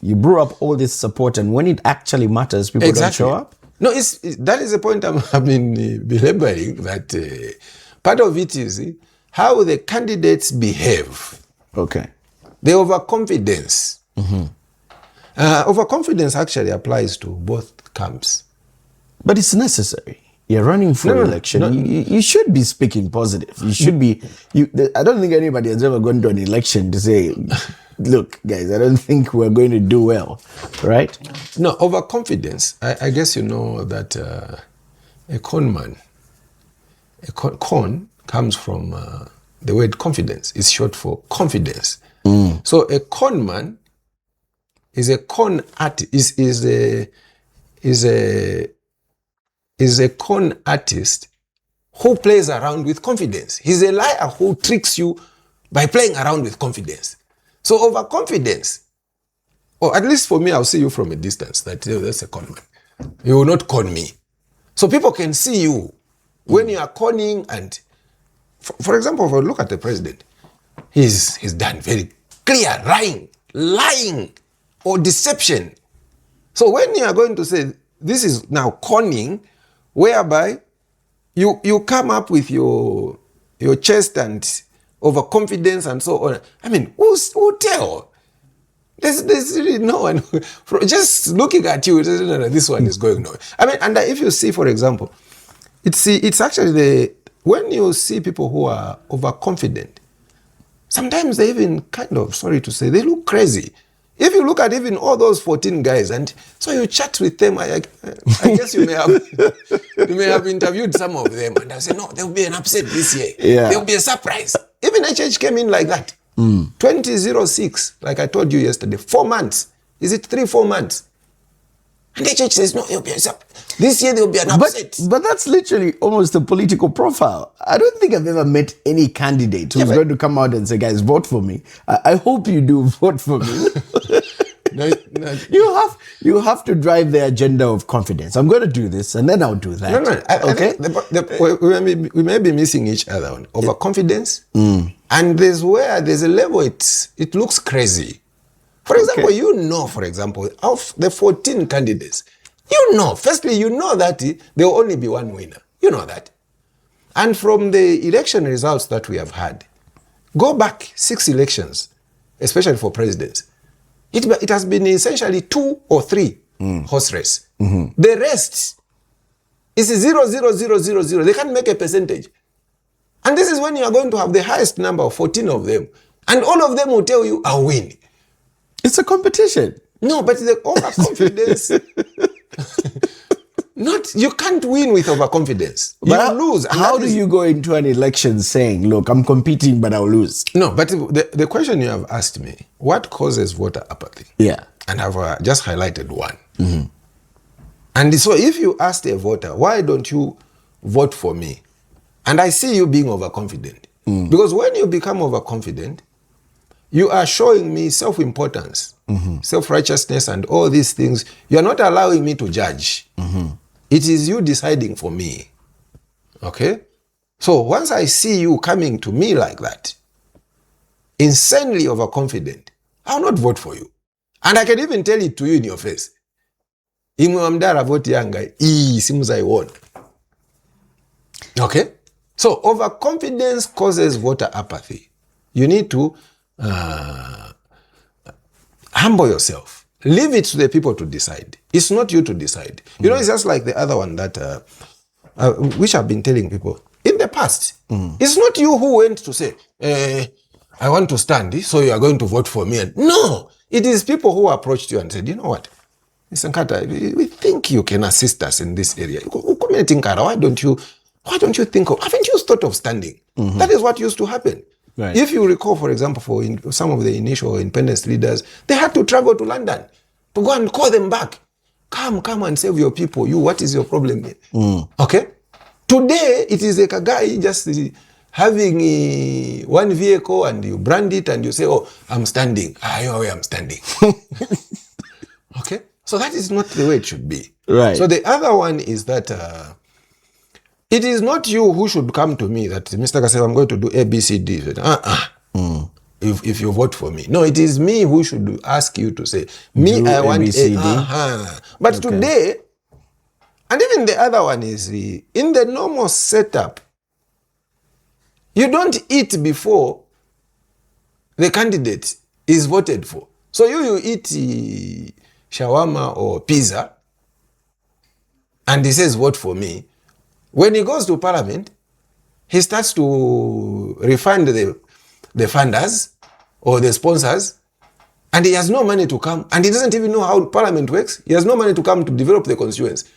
you brew up all this support, and when it actually matters, people don't show up. No, that is the point I've been belaboring, that part of it is how the candidates behave. Okay. The overconfidence. Overconfidence actually applies to both camps. But it's necessary. You're running for election. You should be speaking positive. You should be. I don't think anybody has ever gone to an election to say, look, guys, I don't think we're going to do well, right? No, overconfidence. I guess you know that a con man, con comes from the word confidence. It's short for confidence. So a con man is a con artist, is a con artist who plays around with confidence. He's a liar who tricks you by playing around with confidence. So overconfidence, or at least for me, I'll see you from a distance. That's a con man. You will not con me. So people can see you when you are conning. And for example, if I look at the president, he's done very clear lying or deception. So when you are going to say this is now conning, whereby you come up with your chest and overconfidence and so on. I mean, who tell? There's really no one. Just looking at you, this one is going nowhere. I mean, and if you see, for example, it's actually when you see people who are overconfident, sometimes they even kind of, sorry to say, they look crazy. If you look at even all those 14 guys, and so you chat with them, I guess you may have interviewed some of them, and I say, no, there will be an upset this year. Yeah. There will be a surprise. Even HH came in like that. 2006, like I told you yesterday, 4 months. Is it 3-4 months? And HH says, no, there will be a surprise. This year there will be an upset. But that's literally almost a political profile. I don't think I've ever met any candidate who's going to come out and say, guys, vote for me. I hope you do vote for me. No. You have to drive the agenda of confidence. I'm going to do this, and then I'll do that. Okay. We may be missing each other on overconfidence, and there's a level it looks crazy. For example, for example, of the 14 candidates, firstly, that there will only be one winner. You know that. And from the election results that we have had, go back 6 elections, especially for presidents. It has been essentially 2 or 3 horse race. The rest is 0, 0, 0, 0, 0. They can't make a percentage. And this is when you are going to have the highest number of 14 of them. And all of them will tell you, I'll win. It's a competition. No, but the overconfidence... you can't win with overconfidence. You lose. How do you go into an election saying, look, I'm competing, but I'll lose? No, but the question you have asked me, what causes voter apathy? Yeah. And I've just highlighted one. And so if you ask a voter, why don't you vote for me? And I see you being overconfident. Because when you become overconfident, you are showing me self-importance, self-righteousness, and all these things. You are not allowing me to judge. It is you deciding for me. Okay? So once I see you coming to me like that, insanely overconfident, I'll not vote for you. And I can even tell it to you in your face. Imwamdara vote yanga, seems I won. Okay? So overconfidence causes voter apathy. You need to humble yourself. leave it to the people to decide. It's not you to decide. You know, it's just like the other one that, which I've been telling people in the past. It's not you who went to say, I want to stand, so you are going to vote for me. And no, it is people who approached you and said, you know what, Mr. Nkata, we think you can assist us in this area. Why don't you think of, haven't you thought of standing? That is what used to happen. Right. If you recall, for example, for some of the initial independence leaders, they had to travel to London to go and call them back. Come and save your people. What is your problem here? Okay? Today, it is like a guy just having one vehicle and you brand it and you say, oh, I'm standing. I'm standing. Okay? So that is not the way it should be. Right. So the other one is that it is not you who should come to me that, Mr. Kaseva, I'm going to do A, B, C, D. If you vote for me. No, it is me who should ask you to say, me, I want A. But today, and even the other one is, in the normal setup, you don't eat before the candidate is voted for. So you eat shawarma or pizza, and he says, vote for me. When he goes to parliament, he starts to refund the funders or the sponsors, and he has no money to come, and he doesn't even know how parliament works. He has no money to come to develop the constituency.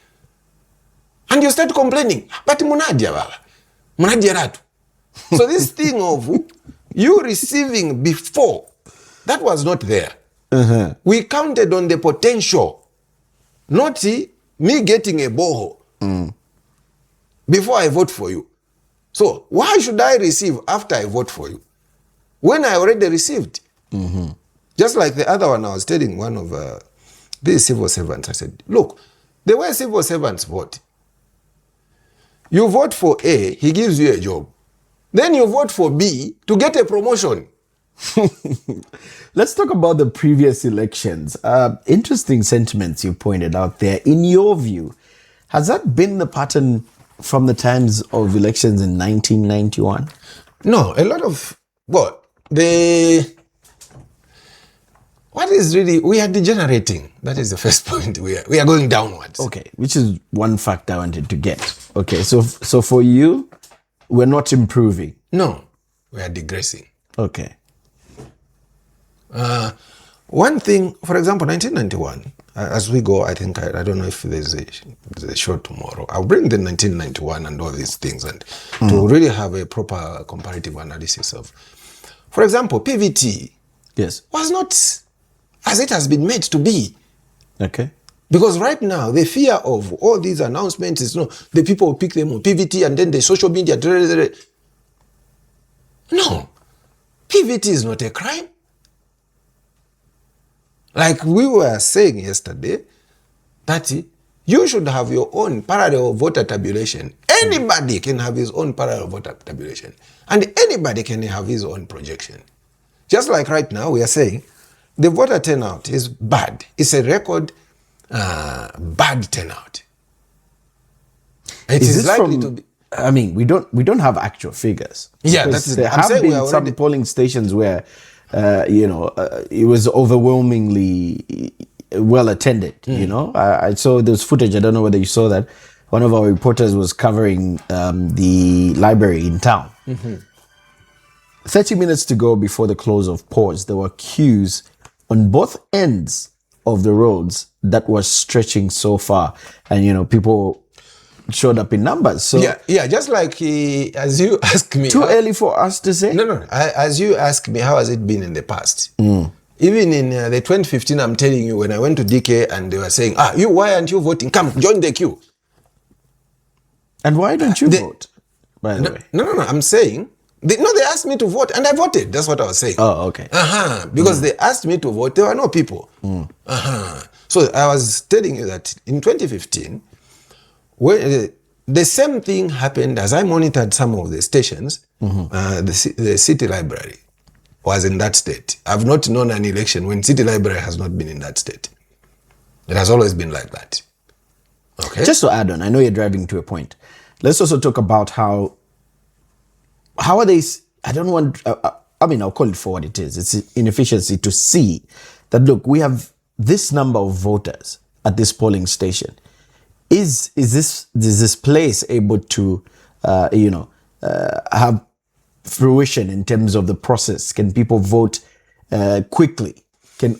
And you start complaining, but munadia baba, munadia ratu. So this thing of you receiving before, that was not there. We counted on the potential, not me getting a boho before I vote for you. So why should I receive after I vote for you when I already received? Just like the other one, I was telling one of these civil servants, I said, look, the way civil servants vote, you vote for A, he gives you a job. Then you vote for B to get a promotion. Let's talk about the previous elections. Interesting sentiments you pointed out there. In your view, has that been the pattern from the times of elections in 1991? No, a lot of, what is really, we are degenerating. That is the first point. We are going downwards. Okay, which is one fact I wanted to get. Okay, so for you, we're not improving. No, we are digressing. Okay. One thing, for example, 1991, as we go, I think, I don't know if there's a show tomorrow. I'll bring the 1991 and all these things and to really have a proper comparative analysis of, for example, PVT was not as it has been made to be. Okay. Because right now, the fear of all these announcements is, the people will pick them on PVT and then the social media. No, PVT is not a crime. Like we were saying yesterday, that you should have your own parallel voter tabulation. Anybody can have his own parallel voter tabulation. And anybody can have his own projection. Just like right now, we are saying, the voter turnout is bad. It's a record bad turnout. It is likely to be. I mean, we don't have actual figures. Yeah, that's there have been some polling stations where it was overwhelmingly well attended. I saw those footage. I don't know whether you saw that. One of our reporters was covering the library in town. 30 minutes to go before the close of polls, there were queues on both ends of the roads that was stretching so far, and people showed up in numbers. So yeah, just like as you asked me, too early for us to say. No. As you asked me, how has it been in the past? Even in the 2015, I'm telling you, when I went to DK and they were saying, why aren't you voting? Come, join the queue. And why don't you vote? By the way, no. I'm saying. They asked me to vote and I voted. That's what I was saying. Oh, okay. Because they asked me to vote, there were no people. So I was telling you that in 2015, when the same thing happened as I monitored some of the stations, the city library was in that state. I've not known an election when city library has not been in that state. It has always been like that. Okay. Just to add on, I know you're driving to a point. Let's also talk about how are they, I don't want, I'll call it for what it is. It's inefficiency to see that, look, we have this number of voters at this polling station, is this place able to have fruition in terms of the process? Can people vote quickly?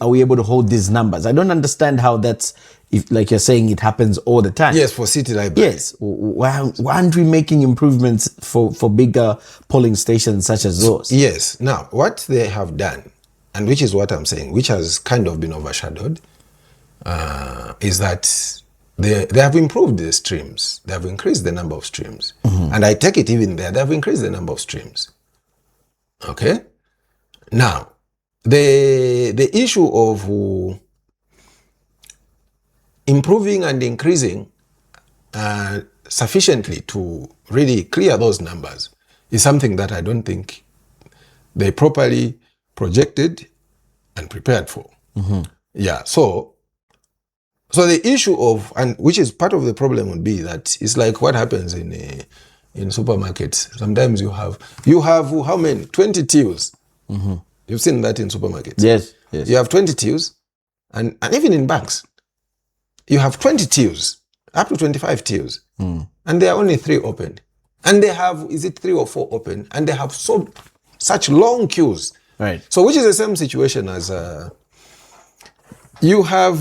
Are we able to hold these numbers? I don't understand how that's, if like you're saying, it happens all the time. Yes, for city library. Yes. Why aren't we making improvements for bigger polling stations such as those? Yes. Now, what they have done, and which is what I'm saying, which has kind of been overshadowed, is that they have improved the streams. They have increased the number of streams. And I take it even there, they have increased the number of streams. Okay? Now, the issue of improving and increasing sufficiently to really clear those numbers is something that I don't think they properly projected and prepared for. Yeah, so the issue of, and which is part of the problem, would be that it's like what happens in supermarkets. Sometimes you have how many? 20 tills. You've seen that in supermarkets. Yes. You have 20 tills, and even in banks, you have 20 tills, up to 25 tills, and there are only 3 open. And they have, is it 3 or 4 open? And they have such long queues. Right. So which is the same situation as you have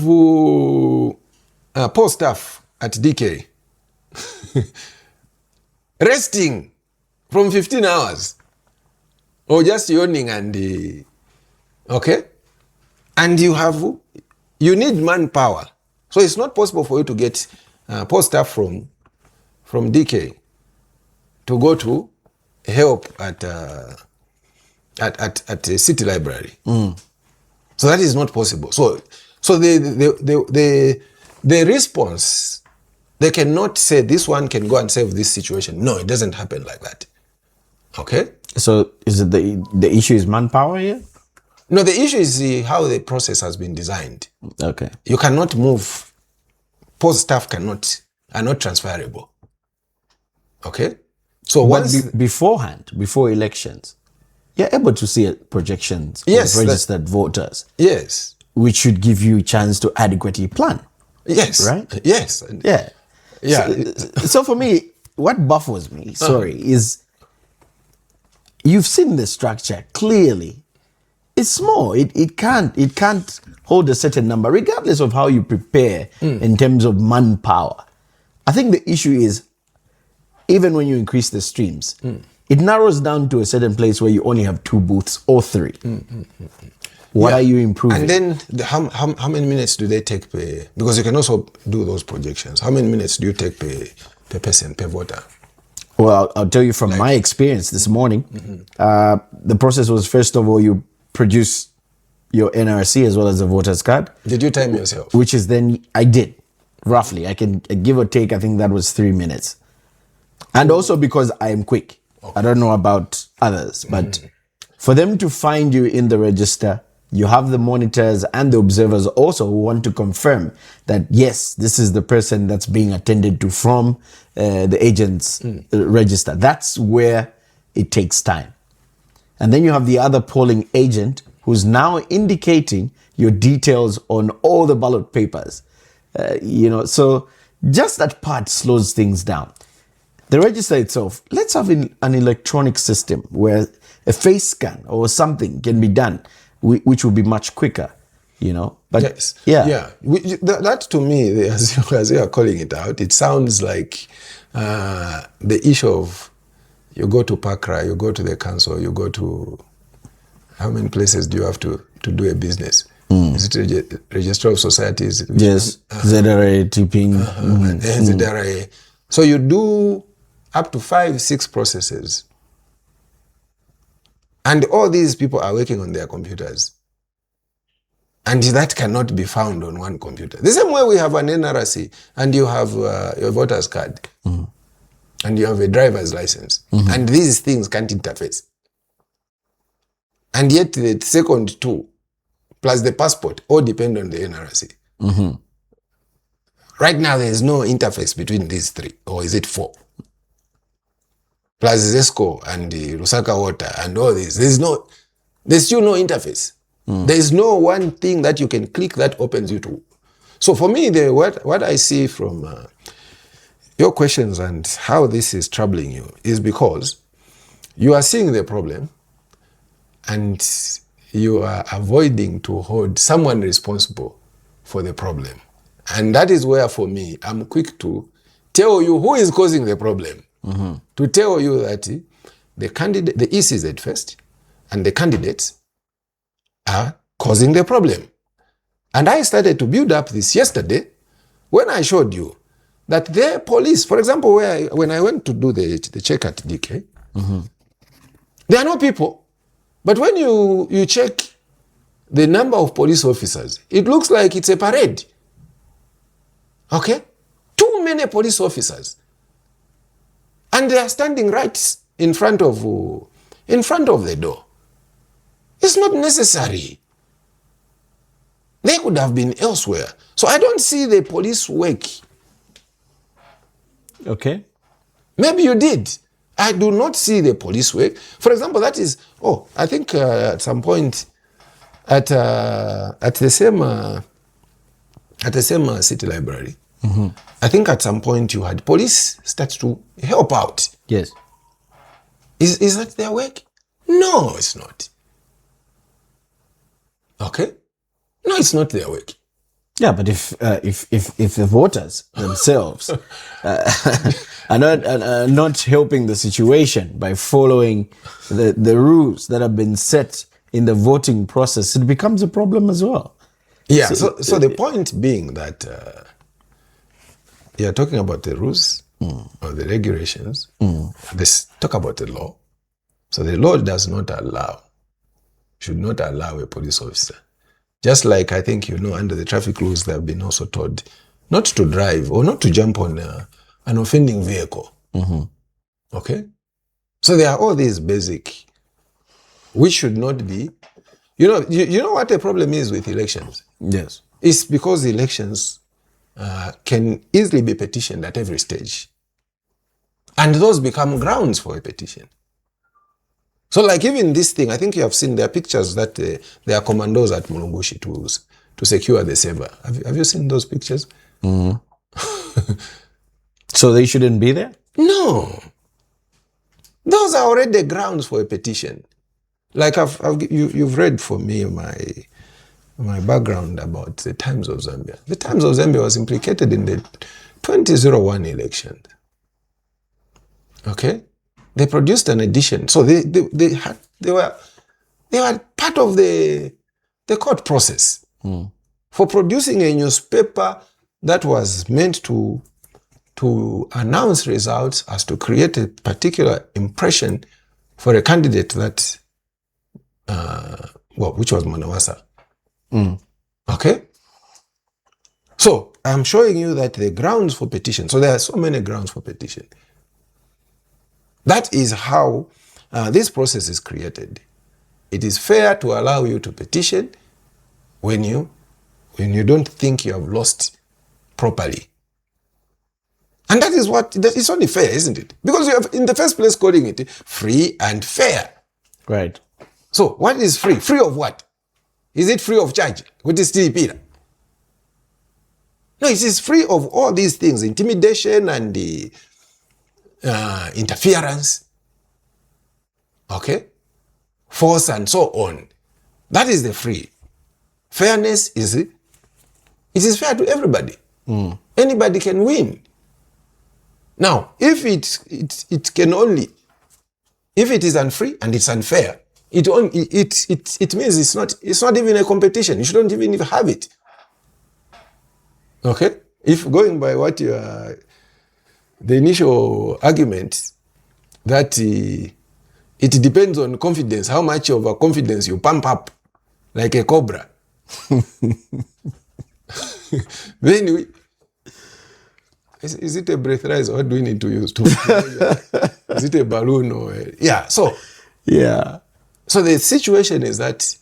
post staff at DK resting from 15 hours or just yawning and okay, and you need manpower, so it's not possible for you to get post staff from DK to go to help at a city library. So that is not possible. So the response, they cannot say this one can go and save this situation. No, it doesn't happen like that. Okay? So is it the issue is manpower here? No, the issue is how the process has been designed. Okay. You cannot move. Post staff are not transferable. Okay? So once beforehand, before elections, you're able to see projections yes, of registered voters. Yes. Which should give you a chance to adequately plan. Yes. Right? Yes. Yeah. Yeah. So for me, what baffles me, is you've seen the structure clearly. It's small. It can't hold a certain number, regardless of how you prepare in terms of manpower. I think the issue is, even when you increase the streams, it narrows down to a certain place where you only have 2 booths or 3. What are you improving? And then how many minutes do they take per, because you can also do those projections. How many minutes do you take per person, per voter? Well, I'll tell you from my experience this morning. The process was, first of all, you produce your NRC as well as the voter's card. Did you time yourself? Which is then, I did, roughly. I can give or take, I think that was 3 minutes. And also because I am quick. Okay. I don't know about others, but for them to find you in the register, you have the monitors and the observers also who want to confirm that, yes, this is the person that's being attended to from the agent's register. That's where it takes time. And then you have the other polling agent who's now indicating your details on all the ballot papers. So just that part slows things down. The register itself, let's have an electronic system where a face scan or something can be done, which will be much quicker, But yes. Yeah. That to me, as you are calling it out, it sounds like the issue of, you go to Pakra, you go to the council, you go to, how many places do you have to do a business? Is it Register of Societies? Yes, ZRA, tipping. ZRA. So you do up to 5-6 processes. And all these people are working on their computers. And that cannot be found on one computer. The same way we have an NRC and you have your voter's card. And you have a driver's license. And these things can't interface. And yet the second 2, plus the passport, all depend on the NRC. Right now, there is no interface between these 3, or is it 4? Plus Zesco and the Lusaka Water and all this. There's still no interface. There is no one thing that you can click that opens you to. So for me, what I see from your questions and how this is troubling you is because you are seeing the problem and you are avoiding to hold someone responsible for the problem. And that is where, for me, I'm quick to tell you who is causing the problem. To tell you that the ECZ first and the candidates are causing the problem. And I started to build up this yesterday when I showed you that the police, for example, when I went to do the check at DK, there are no people. But when you check the number of police officers, it looks like it's a parade. Okay? Too many police officers. And they are standing right in front of the door. It's not necessary. They could have been elsewhere. So I don't see the police work. Okay. Maybe you did. I do not see the police work. For example, that is, I think at some point at the same city library, I think at some point you had police start to help out. Yes. Is that their work? No, it's not. Okay? No, it's not their work. Yeah, but if the voters themselves are not helping the situation by following the rules that have been set in the voting process, it becomes a problem as well. Yeah. So the point being that you're talking about the rules or the regulations. Let's talk about the law. So the law should not allow a police officer. Just like I think, under the traffic rules, they have been also told not to drive or not to jump on an offending vehicle. Okay? So there are all these basic, which should not be. You know what the problem is with elections? Yes. It's because elections can easily be petitioned at every stage. And those become grounds for a petition. So like even this thing, I think you have seen there are pictures that there are commandos at Mulungushi to secure the saber. Have you seen those pictures? So they shouldn't be there? No. Those are already grounds for a petition. Like you've read for me my background about the Times of Zambia. The Times of Zambia was implicated in the 2001 election. Okay? They produced an edition. So they were part of the court process for producing a newspaper that was meant to announce results as to create a particular impression for a candidate that, which was Manawasa. Okay? So I'm showing you that the grounds for petition, so there are so many grounds for petition. That is how this process is created. It is fair to allow you to petition when you don't think you have lost properly. And that is only fair, isn't it? Because you have, in the first place, calling it free and fair. Right. So what is free? Free of what? Is it free of charge? What is TPira? No, it is free of all these things, intimidation and the interference, okay, force and so on. That is the free. Fairness it is fair to everybody. Anybody can win. Now, if it can only, if it is unfree and it's unfair, it means it's not even a competition. You shouldn't even have it. Okay, if going by what you are. The initial argument that it depends on confidence, how much of a confidence you pump up like a cobra. Then is it a breathalyzer? What do we need to use to is it a balloon or yeah? So the situation is that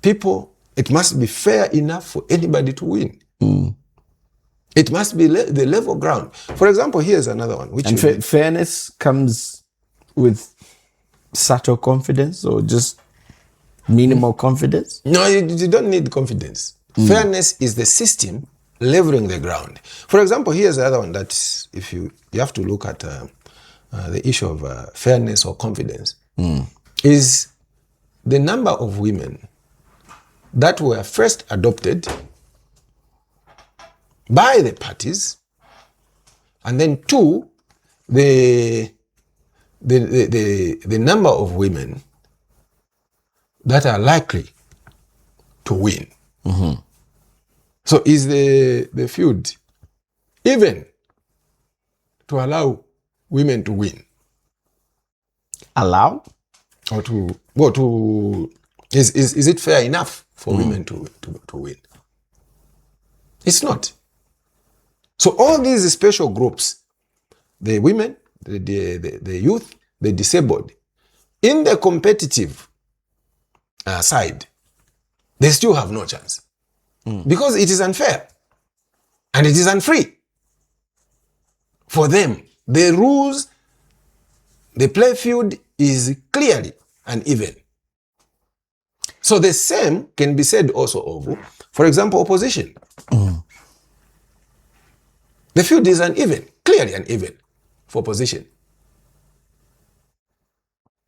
it must be fair enough for anybody to win. It must be the level ground. For example, here's another one. Fairness comes with subtle confidence, or just Minimal confidence? No, you don't need confidence. Fairness is the system leveling the ground. For example, here's the other one that if you have to look at the issue of fairness or confidence, is the number of women that were first adopted by the parties, and then two, the number of women that are likely to win. So is the field even to allow women to win? Allow? Or is it fair enough for women to win? It's not. So all these special groups, the women, the youth, the disabled, in the competitive side, they still have no chance. Because it is unfair and it is unfree for them. The rules, the play field is clearly uneven. So the same can be said also of, for example, opposition. The field is uneven, clearly uneven for opposition.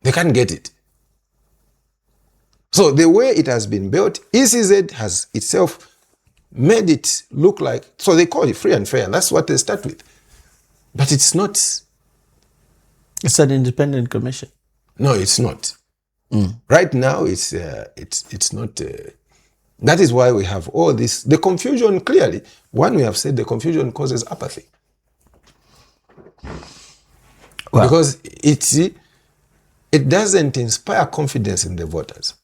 They can't get it. So the way it has been built, ECZ has itself made it look like, so they call it free and fair, and that's what they start with. But it's not. It's an independent commission. No, it's not. Right now, it's not. That is why we have all this. The confusion, clearly, one we have said the confusion causes apathy. Well, because it doesn't inspire confidence in the voters.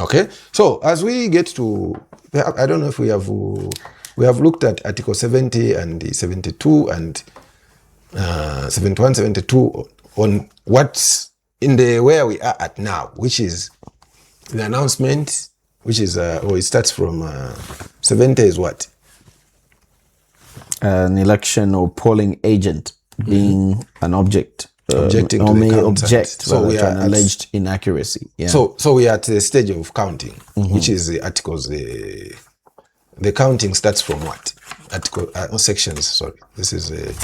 Okay, so as we get to, I don't know if we have looked at Article 70 and 72 and 71, 72 on what's in the where we are at now, which is the announcement, which is or it starts from 70 is what? An election or polling agent being an object. Objecting or to the may countant. object So we to an are alleged inaccuracy. Yeah. So we are at the stage of counting, which is the articles. The counting starts from what? Article sections. Sorry, this is a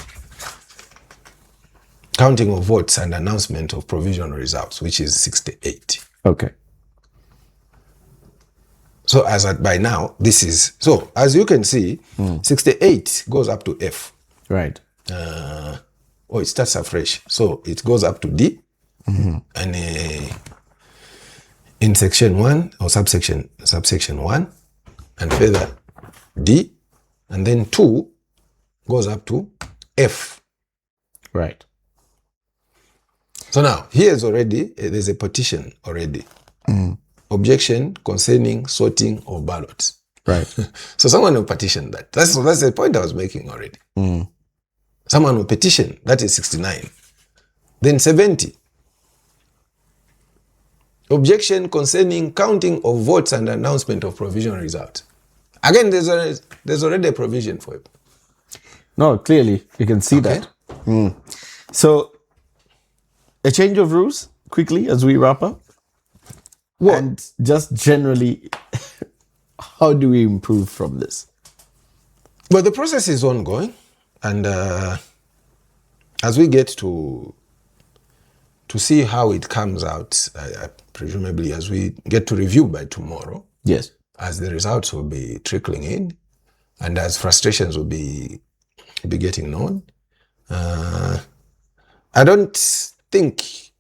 counting of votes and announcement of provisional results, which is 68. Okay. So as at by now, this is so as you can see, 68 goes up to F. Right. It starts afresh. So it goes up to D. And in section 1 or subsection 1 and further D, and then 2 goes up to F. Right. So now there's a petition already. Objection concerning sorting of ballots. Right. So someone will petition that. That's the point I was making already. Someone will petition, that is 69. Then 70. Objection concerning counting of votes and announcement of provisional results. Again, there's already a provision for it. No, clearly, you can see that. So, a change of rules, quickly, as we wrap up. What? And just generally, how do we improve from this? Well, the process is ongoing. And as we get to see how it comes out, presumably as we get to review by tomorrow, yes, as the results will be trickling in, and as frustrations will be getting known, I don't think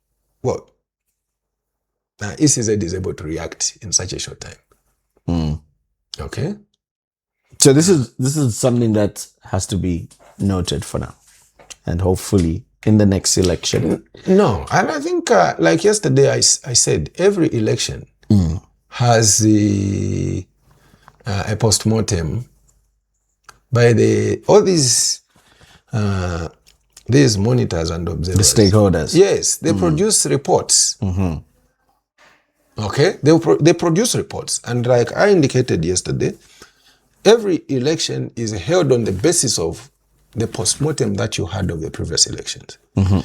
ECZ is able to react in such a short time. Okay. So this is something that has to be noted for now, and hopefully in the next election. No, and I think like yesterday I said, every election has a postmortem by all these monitors and observers. The stakeholders. Yes, they produce reports. Okay, they produce reports, and like I indicated yesterday, every election is held on the basis of the postmortem that you had of the previous elections.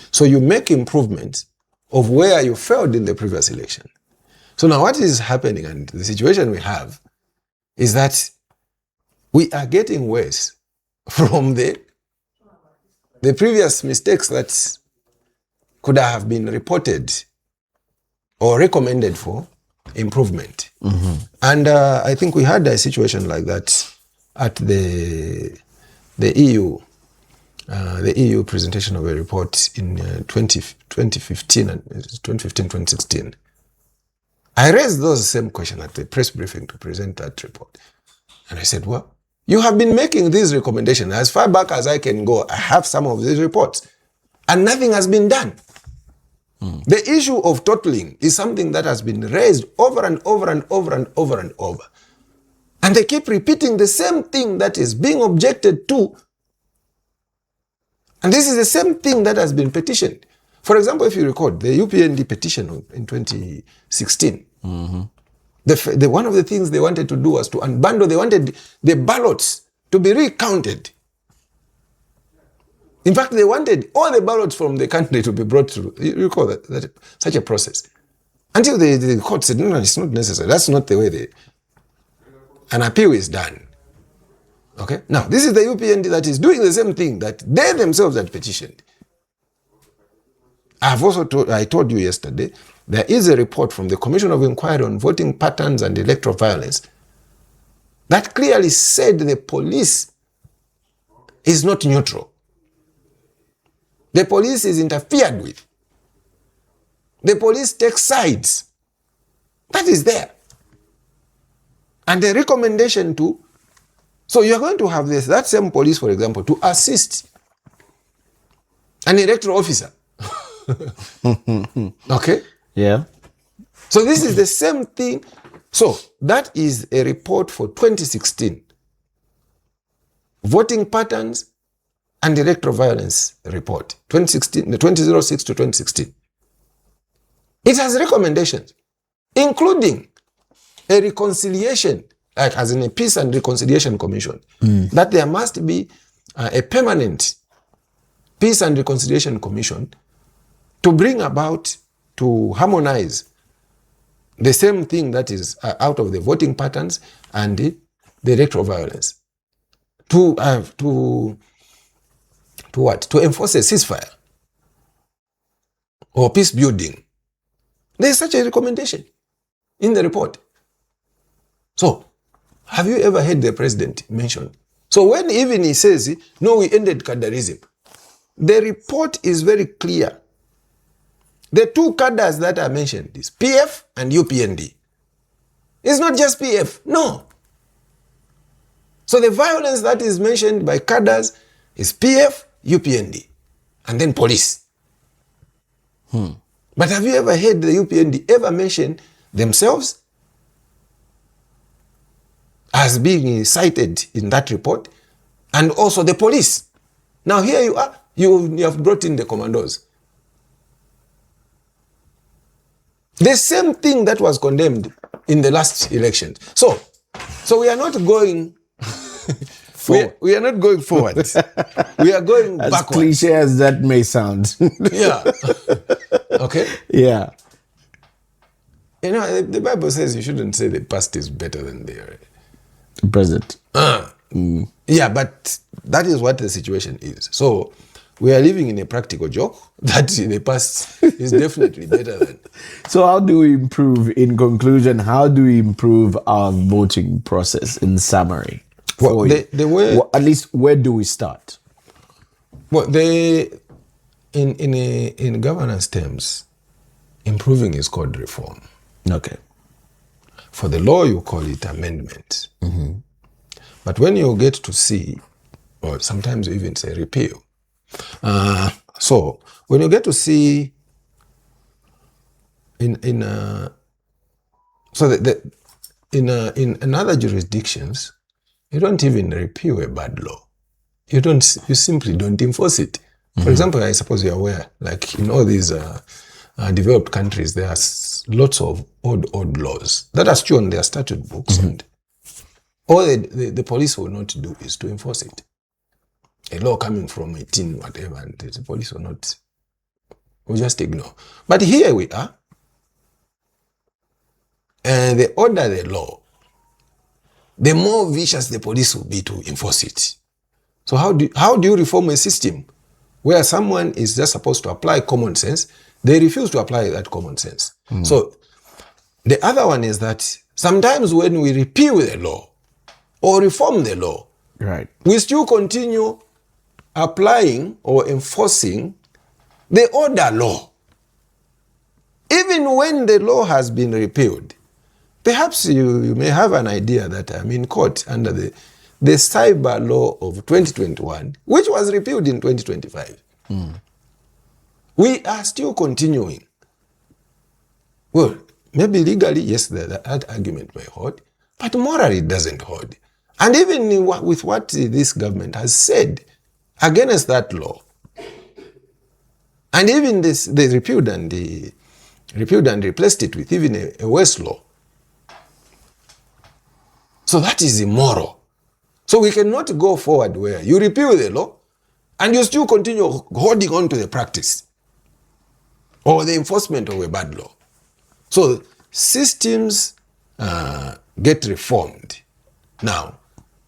So you make improvements of where you failed in the previous election. So now what is happening, and the situation we have, is that we are getting worse from the previous mistakes that could have been reported or recommended for improvement. And I think we had a situation like that at the EU presentation of a report in 2015, 2016. I raised those same questions at the press briefing to present that report. And I said, well, you have been making these recommendations. As far back as I can go, I have some of these reports. And nothing has been done. The issue of totaling is something that has been raised over and over and over and over and over. And they keep repeating the same thing that is being objected to. And this is the same thing that has been petitioned. For example, if you record the UPND petition in 2016, one of the things they wanted to do was to unbundle. They wanted the ballots to be recounted. In fact, they wanted all the ballots from the country to be brought through. You recall that such a process. Until the court said, no, it's not necessary. That's not the way an appeal is done. Okay? Now, this is the UPND that is doing the same thing that they themselves had petitioned. I told you yesterday, there is a report from the Commission of Inquiry on Voting Patterns and Electoral Violence that clearly said the police is not neutral. The police is interfered with. The police take sides. That is there. And the recommendation so you're going to have that same police, for example, to assist an electoral officer. Okay? Yeah. So this is the same thing. So that is a report for 2016. Voting patterns and electoral violence report, 2006 to 2016. It has recommendations, including a reconciliation, like as in a Peace and Reconciliation Commission, that there must be a permanent Peace and Reconciliation Commission to bring about, to harmonize the same thing that is out of the voting patterns and the electoral violence. To enforce a ceasefire or peace building. There is such a recommendation in the report. So, have you ever heard the president mention? So when even he says, no, we ended cadreism, the report is very clear. The two cadres that are mentioned is PF and UPND. It's not just PF, no. So the violence that is mentioned by cadres is PF, UPND, and then police. But have you ever heard the UPND ever mention themselves as being cited in that report? And also the police. Now here you are, you have brought in the commandos. The same thing that was condemned in the last election. So we are not going we are not going forward. We are going as backwards. Cliche as that may sound. Yeah. Okay? Yeah. You know, the Bible says you shouldn't say the past is better than the Present. Yeah, but that is what the situation is. So we are living in a practical joke that the past is definitely better than. So how do we improve, in conclusion, how do we improve our voting process in summary? Well, the way, at least where do we start? Well, in governance terms, improving is called reform. Okay. For the law, you call it amendment. But when you get to see, or sometimes you even say repeal. So when you get to see in other jurisdictions, you don't even repeal a bad law. You simply don't enforce it. For example, I suppose you're aware, like in all these developed countries, there are lots of odd laws that are still on their statute books, and all the police will not do is to enforce it. A law coming from 18 whatever, and the police will not We'll just ignore. But here we are, and they order the law. The more vicious the police will be to enforce it. So how do you reform a system where someone is just supposed to apply common sense? They refuse to apply that common sense. So the other one is that sometimes when we repeal the law or reform the law, right, we still continue applying or enforcing the older law. Even when the law has been repealed, perhaps you may have an idea that I'm in court under the cyber law of 2021, which was repealed in 2025. We are still continuing. Well, maybe legally, yes, that argument may hold, but morally it doesn't hold. And even with what this government has said against that law, and even they repealed and replaced it with even a worse law. So that is immoral. So we cannot go forward where you repeal the law and you still continue holding on to the practice or the enforcement of a bad law. So systems get reformed. Now,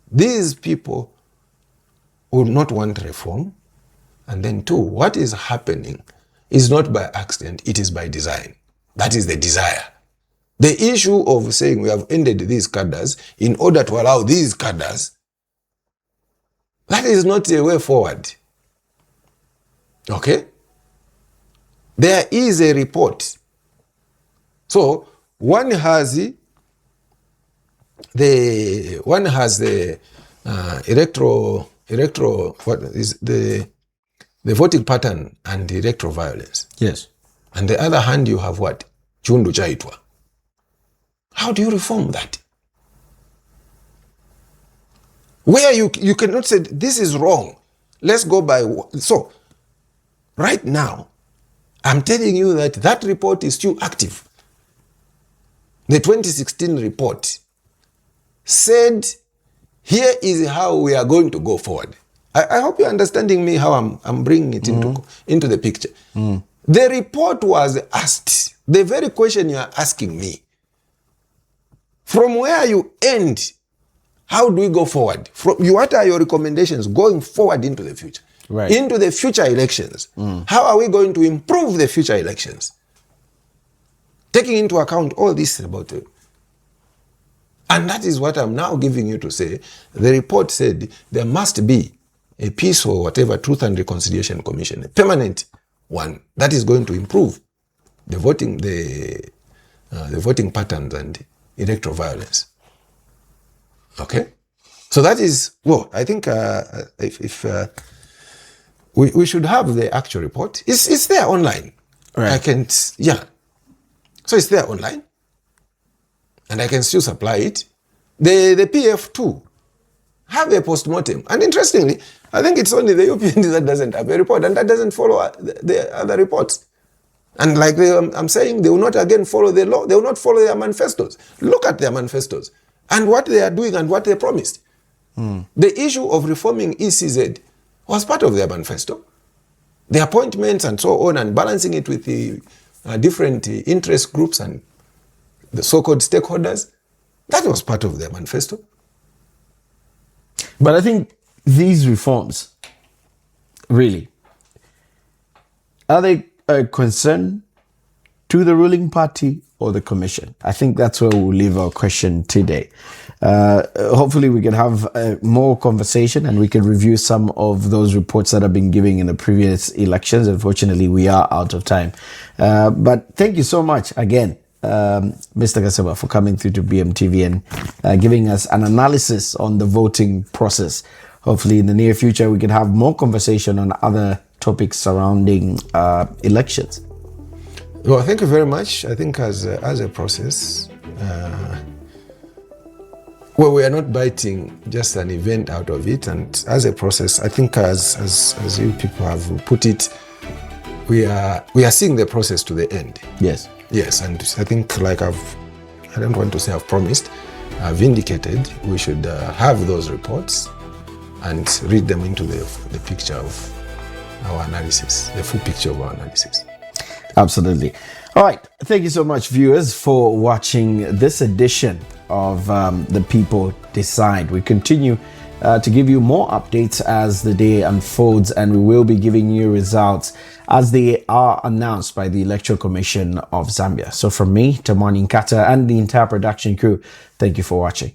these people would not want reform. And then two, what is happening is not by accident, it is by design. That is the desire. The issue of saying we have ended these cadres in order to allow these cadres, that is not a way forward. Okay? There is a report. So one has the voting pattern and the electoral violence. Yes. On the other hand, you have what? Chundu chaitwa. How do you reform that? Where you cannot say, this is wrong. Let's go by... So, right now, I'm telling you that report is still active. The 2016 report said, here is how we are going to go forward. I hope you're understanding me how I'm bringing it into the picture. The report was asked, the very question you are asking me, from where you end, how do we go forward? What are your recommendations going forward into the future? Right. Into the future elections. How are we going to improve the future elections? Taking into account all this about it. And that is what I'm now giving you to say. The report said there must be a peace or whatever Truth and Reconciliation Commission, a permanent one that is going to improve the voting patterns and electoral violence. Okay, so that is, well, I think if we should have the actual report. It's there online. Right. I can, yeah. So it's there online, and I can still supply it. The PF too have a postmortem, and interestingly, I think it's only the UPND that doesn't have a report, and that doesn't follow the other reports. And like I'm saying, they will not again follow the law. They will not follow their manifestos. Look at their manifestos and what they are doing and what they promised. The issue of reforming ECZ was part of their manifesto. The appointments and so on, and balancing it with the different interest groups and the so-called stakeholders, that was part of their manifesto. But I think these reforms, really, are they a concern to the ruling party or the commission? I think that's where we'll leave our question today. Hopefully we can have more conversation and we can review some of those reports that have been given in the previous elections. Unfortunately, we are out of time. But thank you so much again, Mr. Kaseba, for coming through to BMTV and giving us an analysis on the voting process. Hopefully in the near future, we can have more conversation on other topics surrounding elections. Well, thank you very much. I think as a process, well, we are not biting just an event out of it, and as a process, I think as you people have put it, we are seeing the process to the end. Yes. Yes, and I think like I don't want to say I've promised, I've indicated we should have those reports and read them into the picture of our analysis, the full picture of our analysis. Absolutely. All right. Thank you so much, viewers, for watching this edition of The People Decide. We continue to give you more updates as the day unfolds, and we will be giving you results as they are announced by the Electoral Commission of Zambia. So from me, Tamani Nkata, and the entire production crew, thank you for watching.